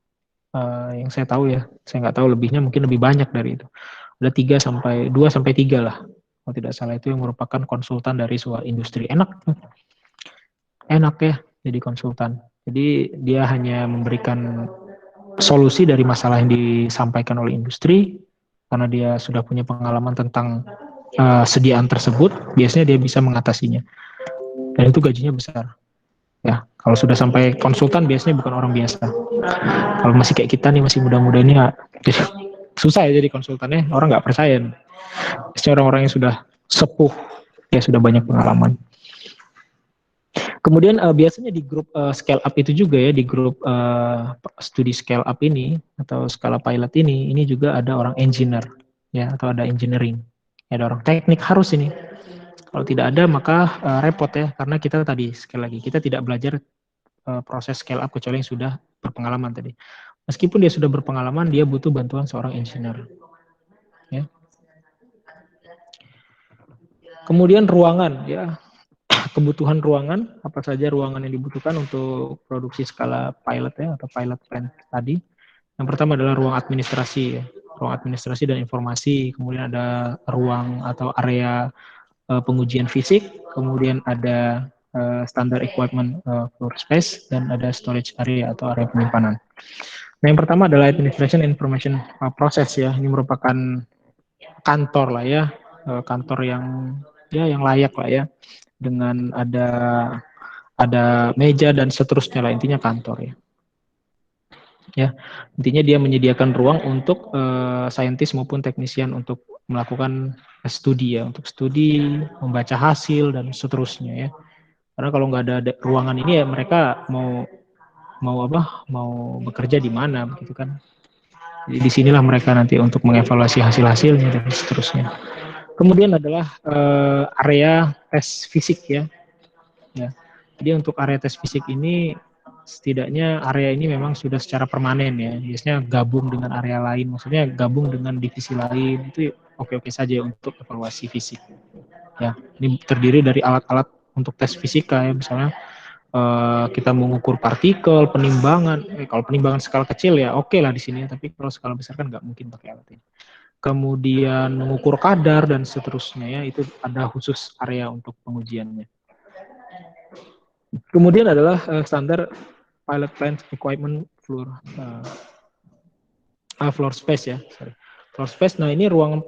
[SPEAKER 1] yang saya tahu ya, saya nggak tahu lebihnya, mungkin lebih banyak dari itu. Ada 2 sampai 3 lah. Kalau tidak salah itu yang merupakan konsultan dari sebuah industri. Enak ya jadi konsultan. Jadi dia hanya memberikan solusi dari masalah yang disampaikan oleh industri, karena dia sudah punya pengalaman tentang sediaan tersebut, biasanya dia bisa mengatasinya. Dan itu gajinya besar. Ya, kalau sudah sampai konsultan biasanya bukan orang biasa. Kalau masih kayak kita nih, masih muda-muda ini ya, susah ya jadi konsultannya, orang nggak percaya. Biasanya orang-orang yang sudah sepuh, ya sudah banyak pengalaman. Kemudian biasanya di grup scale up itu juga ya, di grup studi scale up ini atau skala pilot ini juga ada orang engineer ya, atau ada engineering, ya, ada orang teknik harus ini. Kalau tidak ada maka repot ya, karena kita tadi sekali lagi kita tidak belajar proses scale up kecuali yang sudah berpengalaman tadi. Meskipun dia sudah berpengalaman, dia butuh bantuan seorang engineer. Ya. Kemudian ruangan ya. Kebutuhan ruangan, apa saja ruangan yang dibutuhkan untuk produksi skala pilot ya, atau pilot plant tadi. Yang pertama adalah ruang administrasi ya. ruang administrasi dan informasi, kemudian ada ruang atau area pengujian fisik, kemudian ada standar equipment floor space, dan ada storage area atau area penyimpanan. Nah, yang pertama adalah administration information process ya. Ini merupakan kantor lah ya, kantor yang layak lah ya, dengan ada meja dan seterusnya lah, intinya kantor ya. Ya, intinya dia menyediakan ruang untuk saintis maupun teknisian untuk melakukan studi ya, untuk studi, membaca hasil dan seterusnya ya. Karena kalau nggak ada ruangan ini ya mereka mau bekerja di mana begitu kan. Jadi disinilah mereka nanti untuk mengevaluasi hasil-hasilnya dan seterusnya. Kemudian adalah area tes fisik ya. Ya. Jadi untuk area tes fisik ini setidaknya area ini memang sudah secara permanen ya. Biasanya gabung dengan area lain, maksudnya gabung dengan divisi lain, itu oke-oke saja untuk evaluasi fisik. Ya, ini terdiri dari alat-alat untuk tes fisika ya, misalnya kita mengukur partikel, penimbangan. Kalau penimbangan skala kecil ya oke lah di sini, tapi kalau skala besar kan nggak mungkin pakai alat ini. Kemudian mengukur kadar dan seterusnya ya, itu ada khusus area untuk pengujiannya. Kemudian adalah standar pilot plant equipment floor space ya, floor space. Nah ini ruang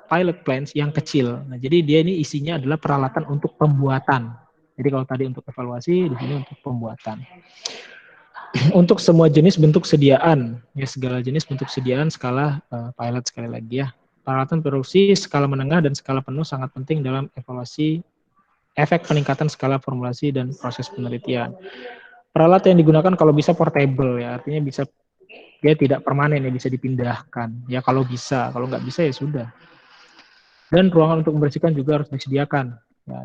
[SPEAKER 1] pilot plants yang kecil. Nah jadi dia ini isinya adalah peralatan untuk pembuatan. Jadi kalau tadi untuk evaluasi, di sini untuk pembuatan. Untuk semua jenis bentuk sediaan, ya segala jenis bentuk sediaan skala pilot sekali lagi ya. Peralatan produksi skala menengah dan skala penuh sangat penting dalam evaluasi efek peningkatan skala formulasi dan proses penelitian. Peralatan yang digunakan kalau bisa portable ya, artinya bisa dia tidak permanen ya, bisa dipindahkan ya kalau bisa, kalau nggak bisa ya sudah. Dan ruangan untuk membersihkan juga harus disediakan. Ya,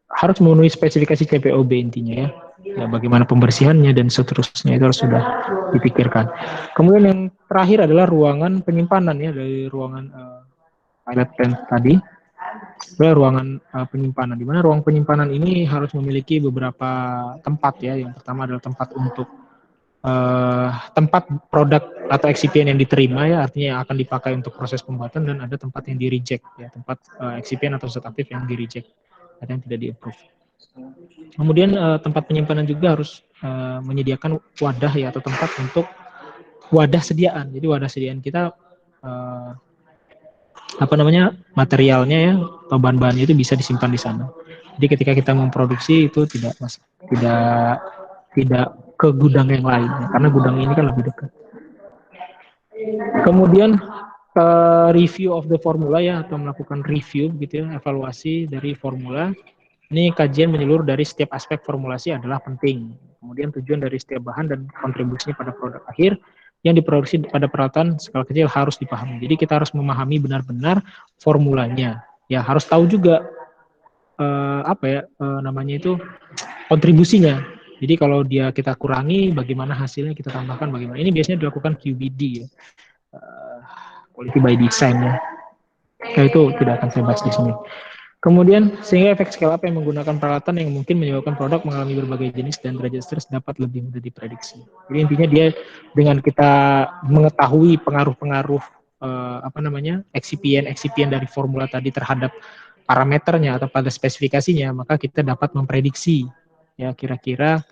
[SPEAKER 1] harus memenuhi spesifikasi CPOB intinya ya. Ya, bagaimana pembersihannya dan seterusnya itu harus sudah dipikirkan. Kemudian yang terakhir adalah ruangan penyimpanan ya, dari ruangan pilot plant tadi. Ruangan penyimpanan, di mana ruang penyimpanan ini harus memiliki beberapa tempat ya. Yang pertama adalah tempat untuk tempat produk atau excipient yang diterima ya, artinya yang akan dipakai untuk proses pembuatan, dan ada tempat yang di reject ya, tempat excipient atau zat aktif yang di reject, ada yang tidak di approve. Kemudian tempat penyimpanan juga harus menyediakan wadah ya, atau tempat untuk wadah sediaan. Jadi wadah sediaan kita materialnya ya, atau bahan-bahannya itu bisa disimpan di sana. Jadi ketika kita memproduksi itu tidak ke gudang yang lain, ya, karena gudang ini kan lebih dekat. Kemudian review of the formula ya, atau melakukan review gitu ya, evaluasi dari formula. Ini kajian menyeluruh dari setiap aspek formulasi adalah penting. Kemudian tujuan dari setiap bahan dan kontribusinya pada produk akhir yang diproduksi pada peralatan skala kecil harus dipahami. Jadi kita harus memahami benar-benar formulanya. Ya harus tahu juga kontribusinya. Jadi kalau kita kurangi, bagaimana hasilnya kita tambahkan, bagaimana. Ini biasanya dilakukan QBD ya, quality by design ya. Nah, itu tidak akan saya bahas di sini. Kemudian sehingga efek scale up yang menggunakan peralatan yang mungkin menyebabkan produk mengalami berbagai jenis dan derajat stres dapat lebih mudah diprediksi. Jadi intinya dia dengan kita mengetahui pengaruh-pengaruh excipient dari formula tadi terhadap parameternya atau pada spesifikasinya, maka kita dapat memprediksi ya kira-kira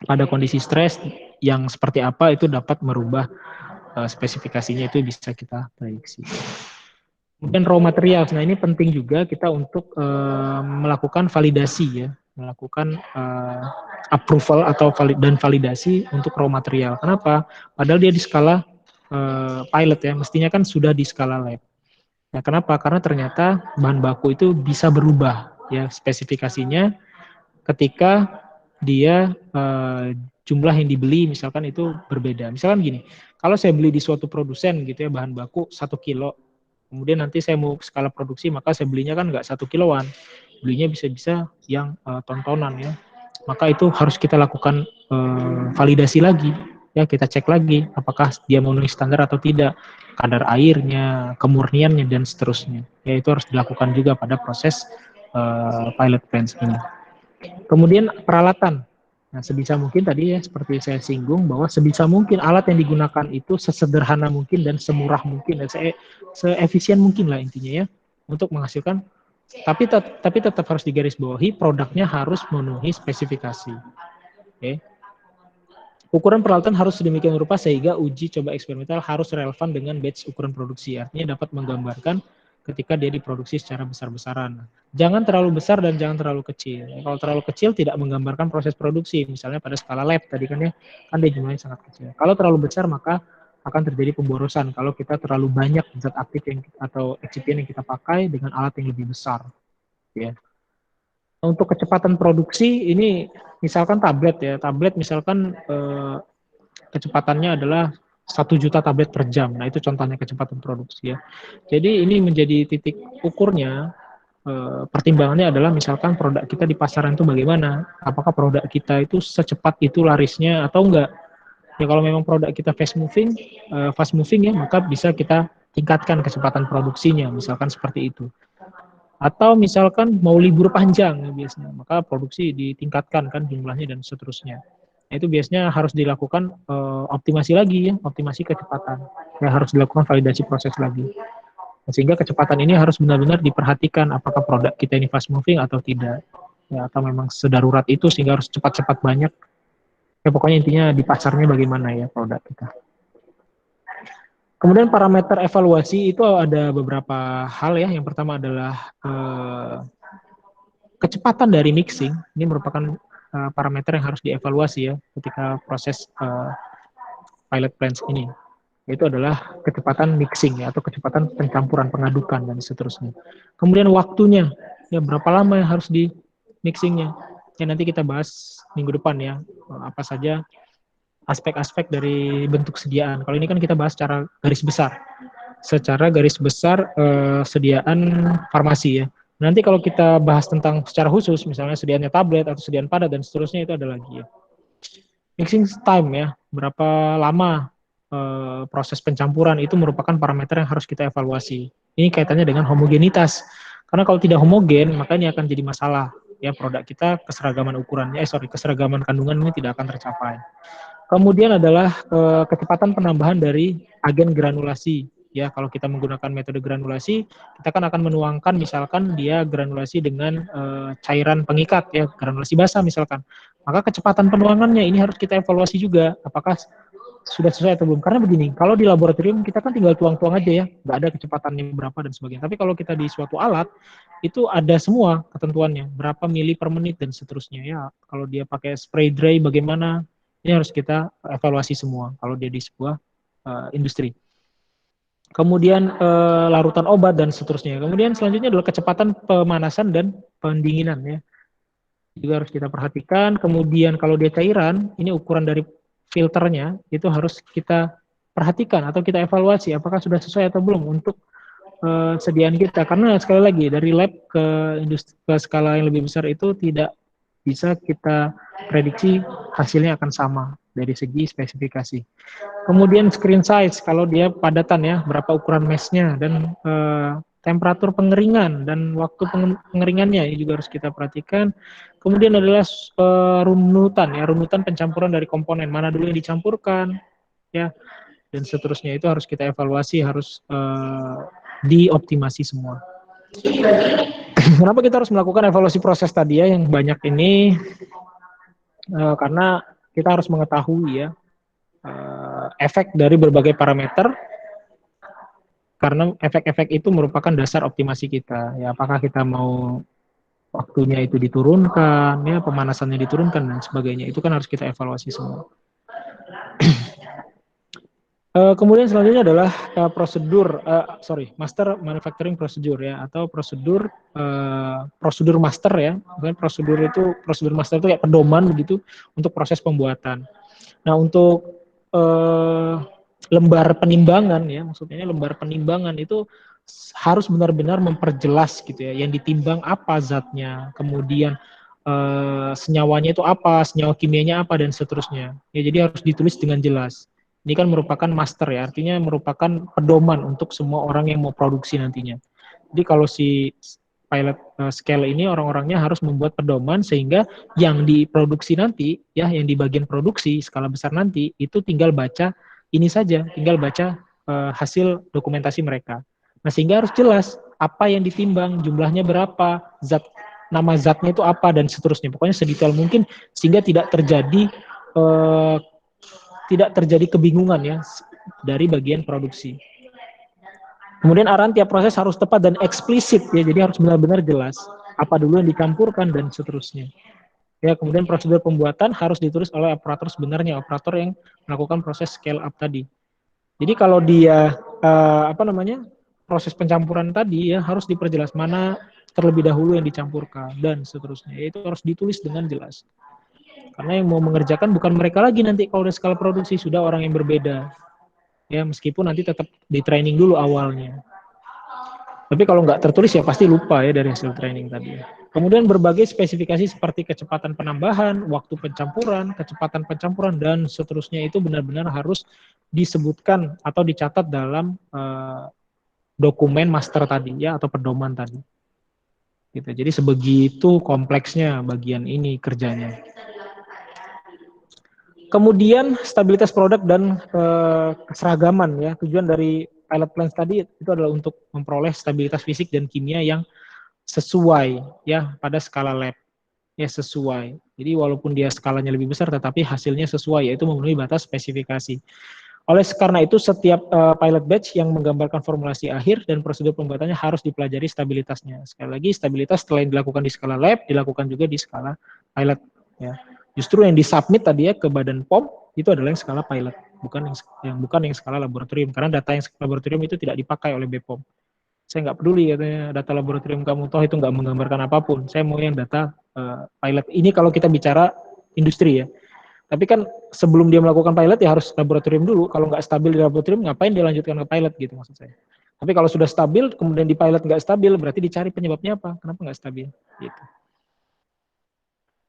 [SPEAKER 1] pada kondisi stres yang seperti apa itu dapat merubah spesifikasinya, itu bisa kita prediksi. Kemudian raw materials, nah ini penting juga kita untuk melakukan validasi ya, melakukan approval atau validasi untuk raw material. Kenapa? Padahal dia di skala pilot ya, mestinya kan sudah di skala lab. Nah, kenapa? Karena ternyata bahan baku itu bisa berubah ya spesifikasinya ketika dia jumlah yang dibeli misalkan itu berbeda. Misalkan gini, kalau saya beli di suatu produsen gitu ya bahan baku 1 kilo, kemudian nanti saya mau skala produksi, maka saya belinya kan nggak 1 kiloan, belinya bisa-bisa yang tontonan ya. Maka itu harus kita lakukan validasi lagi, ya kita cek lagi apakah dia memenuhi standar atau tidak, kadar airnya, kemurniannya dan seterusnya. Ya itu harus dilakukan juga pada proses pilot plants ini. Kemudian peralatan. Nah, sebisa mungkin tadi ya seperti saya singgung bahwa sebisa mungkin alat yang digunakan itu sesederhana mungkin dan semurah mungkin dan seefisien mungkin lah intinya ya untuk menghasilkan. Tapi tetap harus digarisbawahi produknya harus memenuhi spesifikasi. Oke. Ukuran peralatan harus sedemikian rupa sehingga uji coba eksperimental harus relevan dengan batch ukuran produksi. Artinya dapat menggambarkan ketika dia diproduksi secara besar-besaran. Jangan terlalu besar dan jangan terlalu kecil. Kalau terlalu kecil tidak menggambarkan proses produksi. Misalnya pada skala lab tadi kan ya, kan dia jumlahnya sangat kecil. Kalau terlalu besar maka akan terjadi pemborosan kalau kita terlalu banyak zat aktif atau excipient yang kita pakai dengan alat yang lebih besar. Ya. Untuk kecepatan produksi ini misalkan tablet ya, tablet misalkan kecepatannya adalah 1 juta tablet per jam. Nah, itu contohnya kecepatan produksi ya. Jadi ini menjadi titik ukurnya, pertimbangannya adalah misalkan produk kita di pasaran itu bagaimana? Apakah produk kita itu secepat itu larisnya atau enggak? Ya kalau memang produk kita fast moving ya, maka bisa kita tingkatkan kecepatan produksinya, misalkan seperti itu. Atau misalkan mau libur panjang ya biasanya, maka produksi ditingkatkan kan jumlahnya dan seterusnya. Nah, itu biasanya harus dilakukan optimasi lagi ya, optimasi kecepatan. Ya harus dilakukan validasi proses lagi. Sehingga kecepatan ini harus benar-benar diperhatikan apakah produk kita ini fast moving atau tidak. Ya, atau memang sedarurat itu sehingga harus cepat-cepat banyak. Ya pokoknya intinya di pasarnya bagaimana ya produk kita. Kemudian parameter evaluasi itu ada beberapa hal ya. Yang pertama adalah kecepatan dari mixing. Ini merupakan parameter yang harus dievaluasi ya ketika proses pilot plants ini. Itu adalah kecepatan mixing ya, atau kecepatan pencampuran, pengadukan dan seterusnya. Kemudian waktunya, ya berapa lama yang harus di mixingnya. Ya nanti kita bahas minggu depan ya, apa saja aspek-aspek dari bentuk sediaan. Kalau ini kan kita bahas secara garis besar. Secara garis besar sediaan farmasi ya. Nanti kalau kita bahas tentang secara khusus, misalnya sediaannya tablet atau sediaan padat dan seterusnya itu ada lagi ya. Mixing time ya, berapa lama proses pencampuran itu merupakan parameter yang harus kita evaluasi. Ini kaitannya dengan homogenitas. Karena kalau tidak homogen, maka ini akan jadi masalah. Ya, produk kita keseragaman ukurannya, keseragaman kandungan ini tidak akan tercapai. Kemudian adalah kecepatan penambahan dari agen granulasi. Ya, kalau kita menggunakan metode granulasi, kita kan akan menuangkan misalkan dia granulasi dengan cairan pengikat ya, granulasi basah misalkan. Maka kecepatan penuangannya ini harus kita evaluasi juga, apakah sudah sesuai atau belum. Karena begini, kalau di laboratorium kita kan tinggal tuang-tuang aja ya, nggak ada kecepatannya berapa dan sebagainya. Tapi kalau kita di suatu alat, itu ada semua ketentuannya, berapa mili per menit dan seterusnya ya. Kalau dia pakai spray dry bagaimana, ini harus kita evaluasi semua kalau dia di sebuah industri. Kemudian larutan obat dan seterusnya. Kemudian selanjutnya adalah kecepatan pemanasan dan pendinginan ya. Juga harus kita perhatikan. Kemudian kalau dia cairan, ini ukuran dari filternya itu harus kita perhatikan atau kita evaluasi apakah sudah sesuai atau belum untuk sediaan kita. Karena sekali lagi dari lab ke industri ke skala yang lebih besar itu tidak bisa kita prediksi hasilnya akan sama dari segi spesifikasi. Kemudian screen size, kalau dia padatan ya, berapa ukuran meshnya dan temperatur pengeringan dan waktu pengeringannya ini juga harus kita perhatikan. Kemudian adalah runutan pencampuran dari komponen, mana dulu yang dicampurkan, ya, dan seterusnya itu harus kita evaluasi, harus dioptimasi semua. Kenapa kita harus melakukan evaluasi proses tadi ya yang banyak ini? Karena kita harus mengetahui ya efek dari berbagai parameter, karena efek-efek itu merupakan dasar optimasi kita. Ya, apakah kita mau waktunya itu diturunkan, ya pemanasannya diturunkan dan sebagainya. Itu kan harus kita evaluasi semua. Kemudian selanjutnya adalah master manufacturing procedure ya, atau prosedur master ya. Prosedur master itu kayak pedoman begitu untuk proses pembuatan. Nah, untuk lembar penimbangan ya, maksudnya lembar penimbangan itu harus benar-benar memperjelas gitu ya, yang ditimbang apa zatnya, kemudian senyawanya itu apa, senyawa kimianya apa dan seterusnya. Ya, jadi harus ditulis dengan jelas. Ini kan merupakan master ya, artinya merupakan pedoman untuk semua orang yang mau produksi nantinya. Jadi kalau si pilot scale ini orang-orangnya harus membuat pedoman sehingga yang diproduksi nanti, ya, yang di bagian produksi skala besar nanti itu tinggal baca ini saja, tinggal baca hasil dokumentasi mereka. Nah, sehingga harus jelas apa yang ditimbang, jumlahnya berapa, nama zatnya itu apa dan seterusnya. Pokoknya sedetail mungkin sehingga tidak terjadi kebingungan ya dari bagian produksi. Kemudian arahan tiap proses harus tepat dan eksplisit ya, jadi harus benar-benar jelas apa dulu yang dicampurkan dan seterusnya. Ya, kemudian prosedur pembuatan harus ditulis oleh operator sebenarnya, operator yang melakukan proses scale up tadi. Jadi kalau dia proses pencampuran tadi ya harus diperjelas mana terlebih dahulu yang dicampurkan dan seterusnya. Itu harus ditulis dengan jelas. Karena yang mau mengerjakan bukan mereka lagi nanti kalau udah skala produksi, sudah orang yang berbeda. Ya, meskipun nanti tetap di training dulu awalnya. Tapi kalau nggak tertulis ya pasti lupa ya dari hasil training tadi. Kemudian berbagai spesifikasi seperti kecepatan penambahan, waktu pencampuran, kecepatan pencampuran, dan seterusnya itu benar-benar harus disebutkan atau dicatat dalam dokumen master tadi ya atau pedoman tadi. Gitu. Jadi sebegitu kompleksnya bagian ini kerjanya. Kemudian stabilitas produk dan keseragaman ya. Tujuan dari pilot plans tadi itu adalah untuk memperoleh stabilitas fisik dan kimia yang sesuai ya pada skala lab. Ya sesuai. Jadi walaupun dia skalanya lebih besar tetapi hasilnya sesuai yaitu memenuhi batas spesifikasi. Oleh karena itu setiap pilot batch yang menggambarkan formulasi akhir dan prosedur pembuatannya harus dipelajari stabilitasnya. Sekali lagi stabilitas selain dilakukan di skala lab dilakukan juga di skala pilot ya. Justru yang disubmit tadi ya ke Badan POM itu adalah yang skala pilot, bukan yang skala laboratorium. Karena data yang skala laboratorium itu tidak dipakai oleh BPOM. Saya nggak peduli katanya data laboratorium kamu toh itu nggak menggambarkan apapun. Saya mau yang data pilot. Ini kalau kita bicara industri ya. Tapi kan sebelum dia melakukan pilot ya harus laboratorium dulu. Kalau nggak stabil di laboratorium ngapain dia lanjutkan ke pilot gitu maksud saya. Tapi kalau sudah stabil kemudian di pilot nggak stabil berarti dicari penyebabnya apa? Kenapa nggak stabil? Gitu.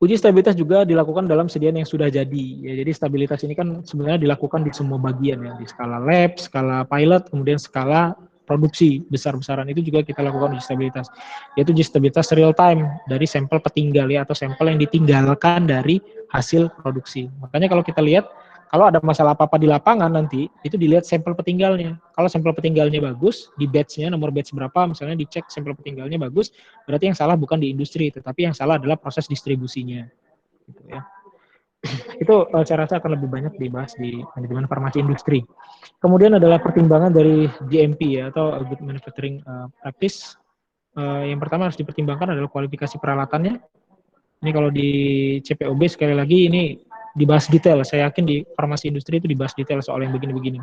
[SPEAKER 1] Uji stabilitas juga dilakukan dalam sediaan yang sudah jadi. Ya, jadi stabilitas ini kan sebenarnya dilakukan di semua bagian ya, di skala lab, skala pilot, kemudian skala produksi besar-besaran itu juga kita lakukan uji stabilitas. Yaitu uji stabilitas real time dari sampel petinggal ya atau sampel yang ditinggalkan dari hasil produksi. Makanya kalau kita lihat kalau ada masalah apa-apa di lapangan nanti itu dilihat sampel petinggalnya. Kalau sampel petinggalnya bagus, di batch-nya nomor batch berapa misalnya dicek sampel petinggalnya bagus, berarti yang salah bukan di industri, tetapi yang salah adalah proses distribusinya. Gitu ya. Itu saya rasa akan lebih banyak dibahas di manajemen farmasi industri. Kemudian adalah pertimbangan dari GMP ya atau Good Manufacturing Practice. Yang pertama harus dipertimbangkan adalah kualifikasi peralatannya. Ini kalau di CPOB sekali lagi ini dibahas detail. Saya yakin di farmasi industri itu dibahas detail soal yang begini-begini.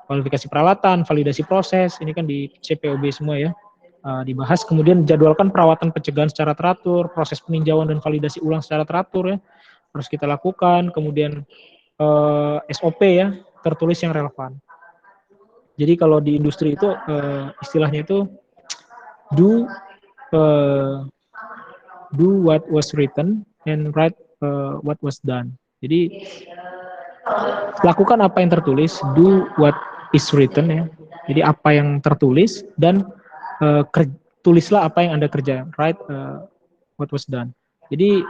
[SPEAKER 1] Kualifikasi peralatan, validasi proses, ini kan di CPOB semua ya. Dibahas, kemudian jadwalkan perawatan pencegahan secara teratur, proses peninjauan dan validasi ulang secara teratur ya, harus kita lakukan, kemudian SOP ya, tertulis yang relevan. Jadi kalau di industri itu istilahnya itu do what was written and write what was done. Jadi lakukan apa yang tertulis, do what is written ya. Jadi apa yang tertulis dan tulislah apa yang Anda kerjakan, write what was done. Jadi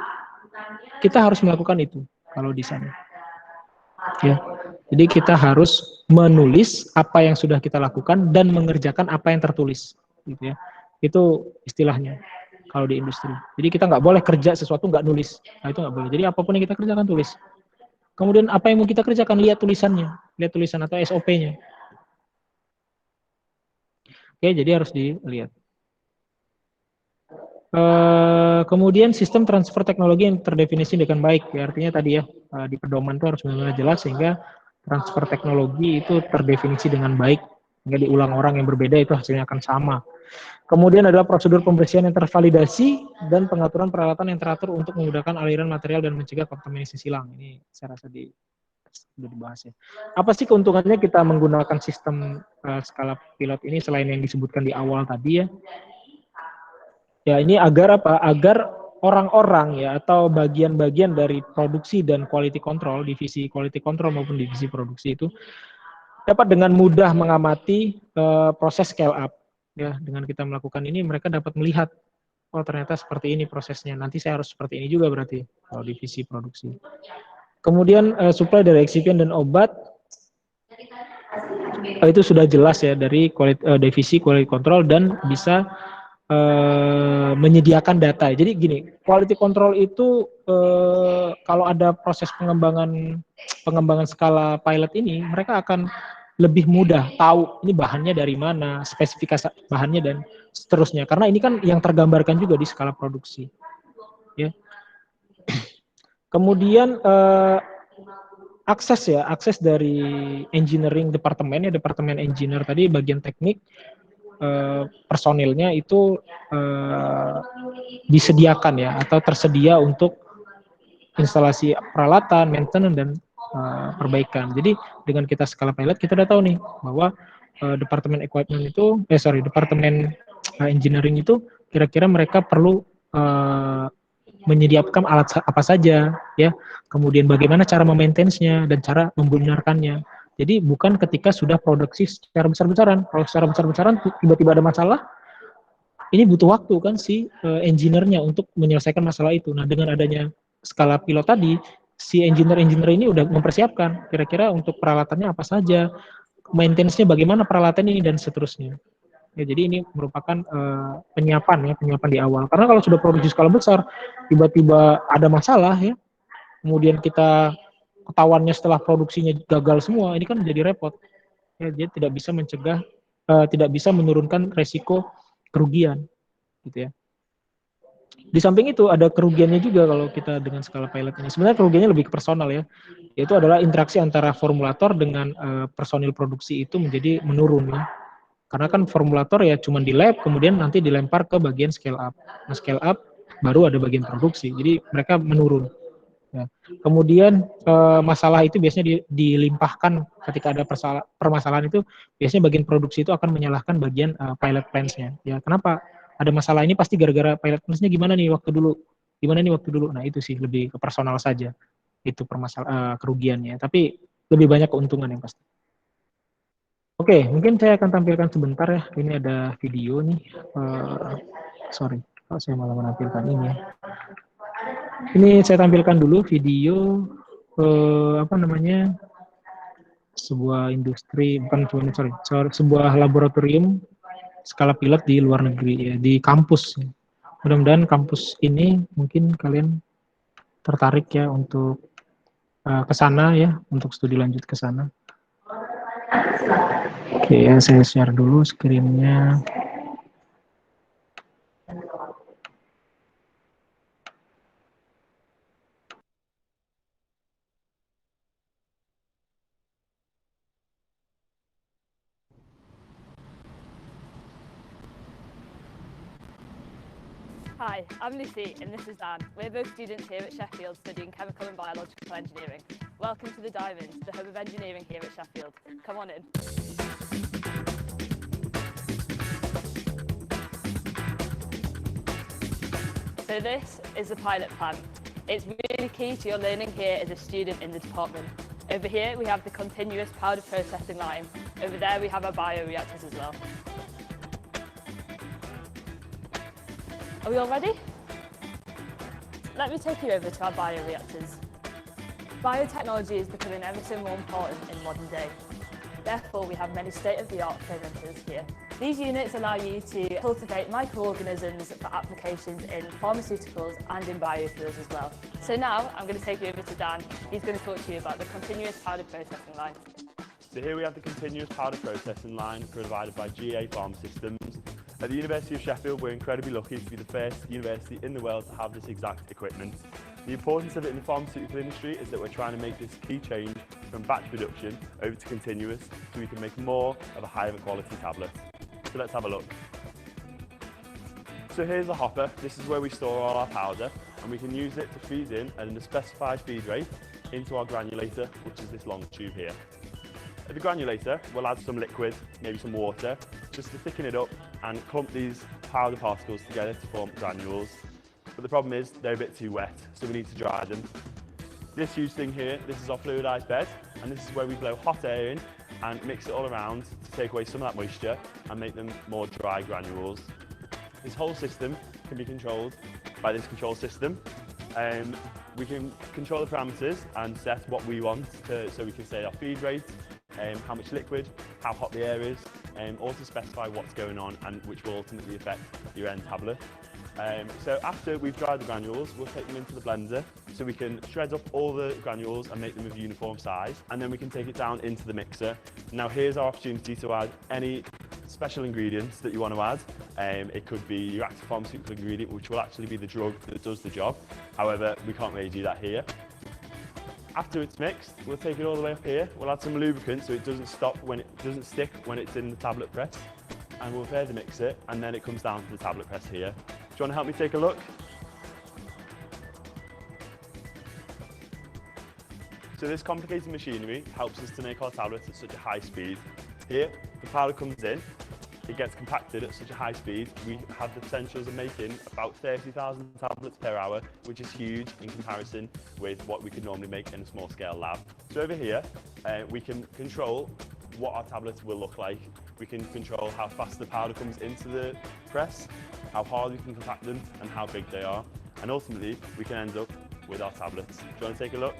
[SPEAKER 1] kita harus melakukan itu kalau di sana. Ya. Jadi kita harus menulis apa yang sudah kita lakukan dan mengerjakan apa yang tertulis gitu ya. Itu istilahnya kalau di industri. Jadi kita nggak boleh kerja sesuatu nggak nulis. Nah, itu nggak boleh. Jadi apapun yang kita kerjakan tulis. Kemudian apa yang mau kita kerjakan, lihat tulisannya, lihat tulisan atau SOP-nya. Oke, jadi harus dilihat. Kemudian sistem transfer teknologi yang terdefinisi dengan baik, ya, artinya tadi ya di pedoman itu harus benar-benar jelas sehingga transfer teknologi itu terdefinisi dengan baik, sehingga diulang orang yang berbeda itu hasilnya akan sama. Kemudian adalah prosedur pembersihan yang tervalidasi dan pengaturan peralatan yang teratur untuk memudahkan aliran material dan mencegah kontaminasi silang. Ini saya rasa sudah dibahas ya. Apa sih keuntungannya kita menggunakan sistem skala pilot ini selain yang disebutkan di awal tadi ya? Ya ini agar apa? Agar orang-orang ya atau bagian-bagian dari produksi dan quality control, divisi quality control maupun divisi produksi itu dapat dengan mudah mengamati proses scale up. Ya, dengan kita melakukan ini mereka dapat melihat oh ternyata seperti ini prosesnya, nanti saya harus seperti ini juga berarti kalau divisi produksi. Kemudian supply dari eksipien dan obat, itu sudah jelas ya dari divisi quality control dan bisa menyediakan data. Jadi gini, quality control itu kalau ada proses pengembangan skala pilot ini, mereka akan lebih mudah tahu ini bahannya dari mana, spesifikasi bahannya dan seterusnya. Karena ini kan yang tergambarkan juga di skala produksi. Ya. Kemudian akses dari engineering departemen ya, departemen engineer tadi bagian teknik, personilnya itu disediakan ya atau tersedia untuk instalasi peralatan, maintenance dan perbaikan. Jadi dengan kita skala pilot kita udah tahu nih bahwa departemen equipment itu departemen engineering itu kira-kira mereka perlu menyediakan alat apa saja ya, kemudian bagaimana cara memaintenance-nya dan cara membenarkannya. Jadi bukan ketika sudah produksi secara besar-besaran. Kalau secara besar-besaran tiba-tiba ada masalah, ini butuh waktu kan si engineer-nya untuk menyelesaikan masalah itu. Nah, dengan adanya skala pilot tadi, si engineer ini udah mempersiapkan kira-kira untuk peralatannya apa saja, maintenance-nya bagaimana peralatan ini dan seterusnya. Ya, jadi ini merupakan penyiapan di awal. Karena kalau sudah produksi skala besar, tiba-tiba ada masalah ya, kemudian kita ketahuannya setelah produksinya gagal semua, ini kan jadi repot. Ya, dia tidak bisa mencegah, tidak bisa menurunkan resiko kerugian, gitu ya. Di samping itu ada kerugiannya juga kalau kita dengan skala pilot ini. Sebenarnya kerugiannya lebih ke personal ya, yaitu adalah interaksi antara formulator dengan personil produksi itu menjadi menurun ya. Karena kan formulator ya cuma di lab, kemudian nanti dilempar ke bagian scale up. Nah, scale up baru ada bagian produksi, jadi mereka menurun. Ya. Kemudian masalah itu biasanya dilimpahkan ketika ada permasalahan itu, biasanya bagian produksi itu akan menyalahkan bagian pilot plans-nya. Ya, kenapa ada masalah ini pasti gara-gara pilot plans-nya gimana nih waktu dulu. Nah, itu sih lebih ke personal saja. Itu kerugiannya. Tapi lebih banyak keuntungan yang pasti. Oke, mungkin saya akan tampilkan sebentar ya. Ini ada video nih. Sorry, kalau saya malah menampilkan ini ya. Ini saya tampilkan dulu video sebuah industri, sebuah laboratorium skala pilot di luar negeri ya, di kampus. Mudah-mudahan kampus ini mungkin kalian tertarik ya untuk ke sana ya, untuk studi lanjut ke sana. Oke, ya, saya share dulu screen-nya.
[SPEAKER 7] Hi, I'm Lucy and this is Dan. We're both students here at Sheffield studying chemical and biological engineering. Welcome to the Diamond, the hub of engineering here at Sheffield. Come on in. So this is the pilot plan. It's really key to your learning here as a student in the department. Over here we have the continuous powder processing line. Over there we have our bioreactors as well. Are we all ready? Let me take you over to our bioreactors. Biotechnology is becoming ever so more important in modern day. Therefore, we have many state-of-the-art fermenters here. These units allow you to cultivate microorganisms for applications in pharmaceuticals and in biofuels as well. So now, I'm going to take you over to Dan. He's going to talk to you about the continuous powder processing line.
[SPEAKER 8] So here we have the continuous powder processing line provided by GA Pharma Systems. At the University of Sheffield, we're incredibly lucky to be the first university in the world to have this exact equipment. The importance of it in the pharmaceutical industry is that we're trying to make this key change from batch production over to continuous so we can make more of a higher quality tablet. So let's have a look. So here's the hopper. This is where we store all our powder and we can use it to feed in at a specified feed rate into our granulator, which is this long tube here. At the granulator, we'll add some liquid, maybe some water, just to thicken it up and clump these powder particles together to form granules. But the problem is they're a bit too wet, so we need to dry them. This huge thing here, this is our fluidized bed, and this is where we blow hot air in and mix it all around to take away some of that moisture and make them more dry granules. This whole system can be controlled by this control system. We can control the parameters and set what we want so we can say our feed rate, how much liquid, how hot the air is, or to specify what's going on and which will ultimately affect your end tablet. So after we've dried the granules, we'll take them into the blender so we can shred up all the granules and make them of uniform size, and then we can take it down into the mixer. Now here's our opportunity to add any special ingredients that you want to add. It could be your active pharmaceutical ingredient, which will actually be the drug that does the job. However, we can't really do that here. After it's mixed, we'll take it all the way up here. We'll add some lubricant so it doesn't stick when it's in the tablet press. And we'll prepare the mixer, and then it comes down to the tablet press here. Do you want to help me take a look? So this complicated machinery helps us to make our tablets at such a high speed. Here, the powder comes in, it gets compacted at such a high speed, we have the potentials of making about 30,000 tablets per hour, which is huge in comparison with what we could normally make in a small scale lab. So over here, we can control what our tablets will look like. We can control how fast the powder comes into the press, how hard we can compact them, and how big they are. And ultimately, we can end up with our tablets. Do you want to take a look?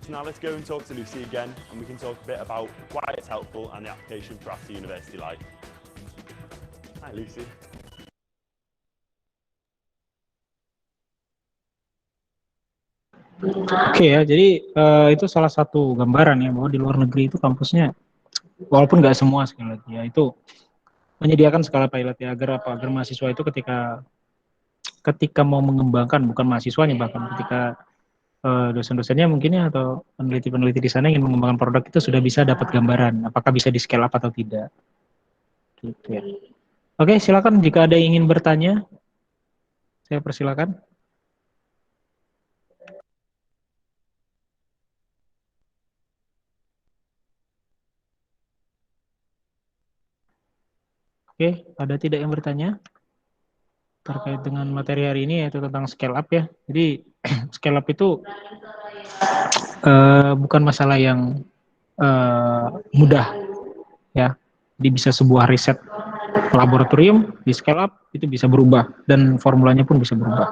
[SPEAKER 8] So now let's go and talk to Lucy again, and we can talk a bit about why it's helpful and the application for after university life. Hi, Lucy.
[SPEAKER 1] Oke ya, jadi itu salah satu gambaran ya bahwa di luar negeri itu kampusnya, walaupun nggak semua sekali lagi ya, itu menyediakan skala pilot ya agar mahasiswa itu ketika mau mengembangkan, bukan mahasiswanya bahkan ketika dosen-dosennya mungkin ya atau peneliti-peneliti di sana ingin mengembangkan produk itu sudah bisa dapat gambaran apakah bisa di scale up atau tidak. Gitu ya. Oke, silakan jika ada yang ingin bertanya, saya persilakan. Oke, ada tidak yang bertanya terkait dengan materi hari ini yaitu tentang scale up ya. Jadi scale up itu bukan masalah yang mudah ya. Jadi bisa sebuah riset laboratorium di scale up itu bisa berubah dan formulanya pun bisa berubah.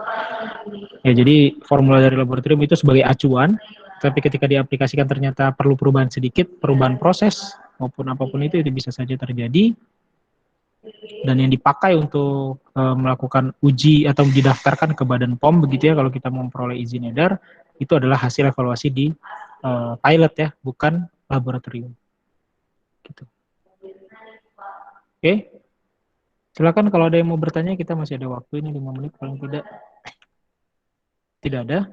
[SPEAKER 1] Ya, jadi formula dari laboratorium itu sebagai acuan, tapi ketika diaplikasikan ternyata perlu perubahan sedikit, perubahan proses maupun apapun itu bisa saja terjadi. Dan yang dipakai untuk melakukan uji atau didaftarkan ke Badan POM begitu ya kalau kita mau memperoleh izin edar itu adalah hasil evaluasi di pilot ya, bukan laboratorium. Gitu. Oke. Silakan kalau ada yang mau bertanya, kita masih ada waktu ini 5 menit paling tidak. Tidak ada.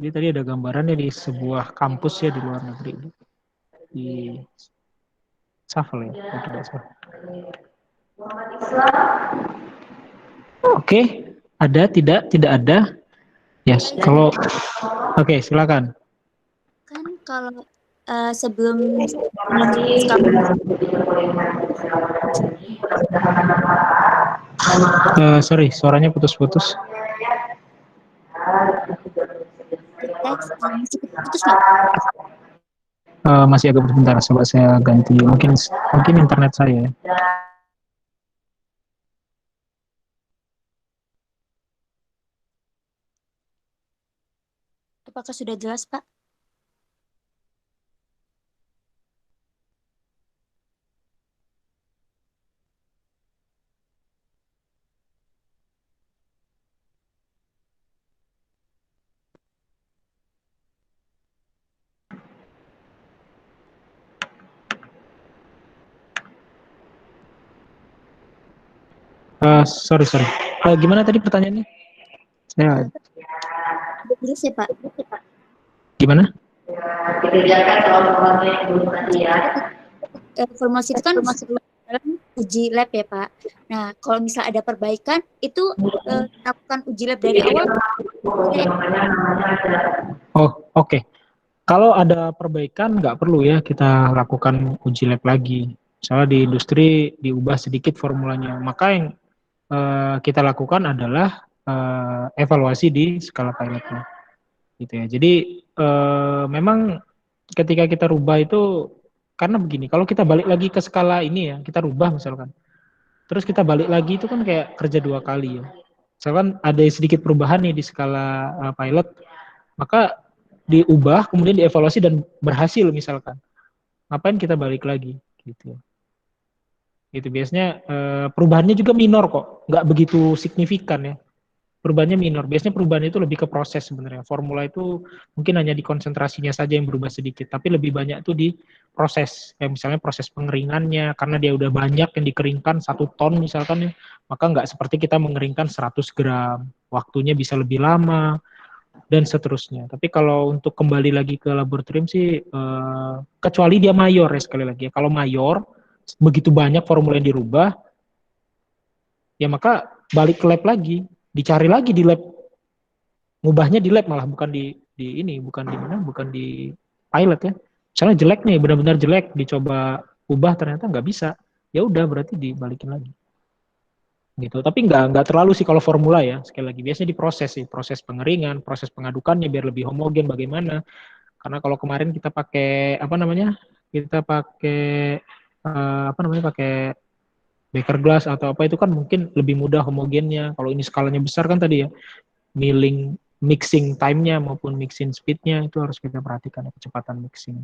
[SPEAKER 1] Jadi tadi ada gambarannya di sebuah kampus ya di luar negeri. Di Shuffle ya, tidak salah. Oke, ada, tidak ada. Yes, kalau oke, silakan.
[SPEAKER 9] Kan kalau sebelum
[SPEAKER 1] sorry, suaranya putus-putus.
[SPEAKER 9] Putus nggak?
[SPEAKER 1] Masih agak berbentar, coba saya ganti. Mungkin internet saya.
[SPEAKER 9] Apakah sudah jelas, Pak?
[SPEAKER 1] Sorry. Gimana tadi pertanyaannya? Saya.
[SPEAKER 9] Jelas ya, Pak?
[SPEAKER 1] Gimana?
[SPEAKER 9] Formulasi itu kan uji lab ya, Pak. Nah, kalau misal ada perbaikan, itu lakukan uji lab dari awal.
[SPEAKER 1] Oh, oke. Kalau ada perbaikan, nggak perlu ya kita lakukan uji lab lagi. Misalnya di industri diubah sedikit formulanya. Maka yang kita lakukan adalah evaluasi di skala pilotnya. Gitu ya. Jadi memang ketika kita rubah itu karena begini, kalau kita balik lagi ke skala ini ya, kita rubah misalkan, terus kita balik lagi itu kan kayak kerja 2 kali ya. Misalkan ada sedikit perubahan nih di skala pilot, maka diubah, kemudian dievaluasi dan berhasil misalkan. Ngapain kita balik lagi gitu ya. Gitu biasanya perubahannya juga minor kok, nggak begitu signifikan ya. Perubahannya minor. Biasanya perubahan itu lebih ke proses sebenarnya. Formula itu mungkin hanya di konsentrasinya saja yang berubah sedikit, tapi lebih banyak itu di proses. Kayak misalnya proses pengeringannya, karena dia udah banyak yang dikeringkan 1 ton misalkan ya, maka nggak seperti kita mengeringkan 100 gram. Waktunya bisa lebih lama, dan seterusnya. Tapi kalau untuk kembali lagi ke laboratorium sih, kecuali dia mayor ya sekali lagi ya. Kalau mayor, begitu banyak formula yang dirubah, ya maka balik ke lab lagi. Dicari lagi di lab, ngubahnya di lab malah bukan di ini, bukan di mana, bukan di pilot ya. Misalnya jelek nih, benar-benar jelek, dicoba ubah ternyata nggak bisa, ya udah berarti dibalikin lagi. Gitu. Tapi nggak terlalu sih kalau formula ya. Sekali lagi biasanya diproses sih, proses pengeringan, proses pengadukannya biar lebih homogen bagaimana. Karena kalau kemarin kita pakai apa namanya, kita pakai pakai Baker glass atau apa itu kan mungkin lebih mudah homogennya. Kalau ini skalanya besar kan tadi ya, mixing time-nya maupun mixing speed-nya itu harus kita perhatikan ya, kecepatan mixing.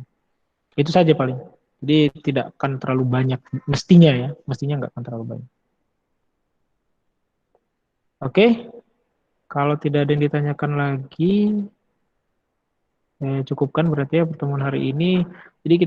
[SPEAKER 1] Itu saja paling. Jadi tidak akan terlalu banyak mestinya ya, mestinya nggak akan terlalu banyak. Oke, kalau tidak ada yang ditanyakan lagi, cukupkan berarti ya pertemuan hari ini. Jadi kita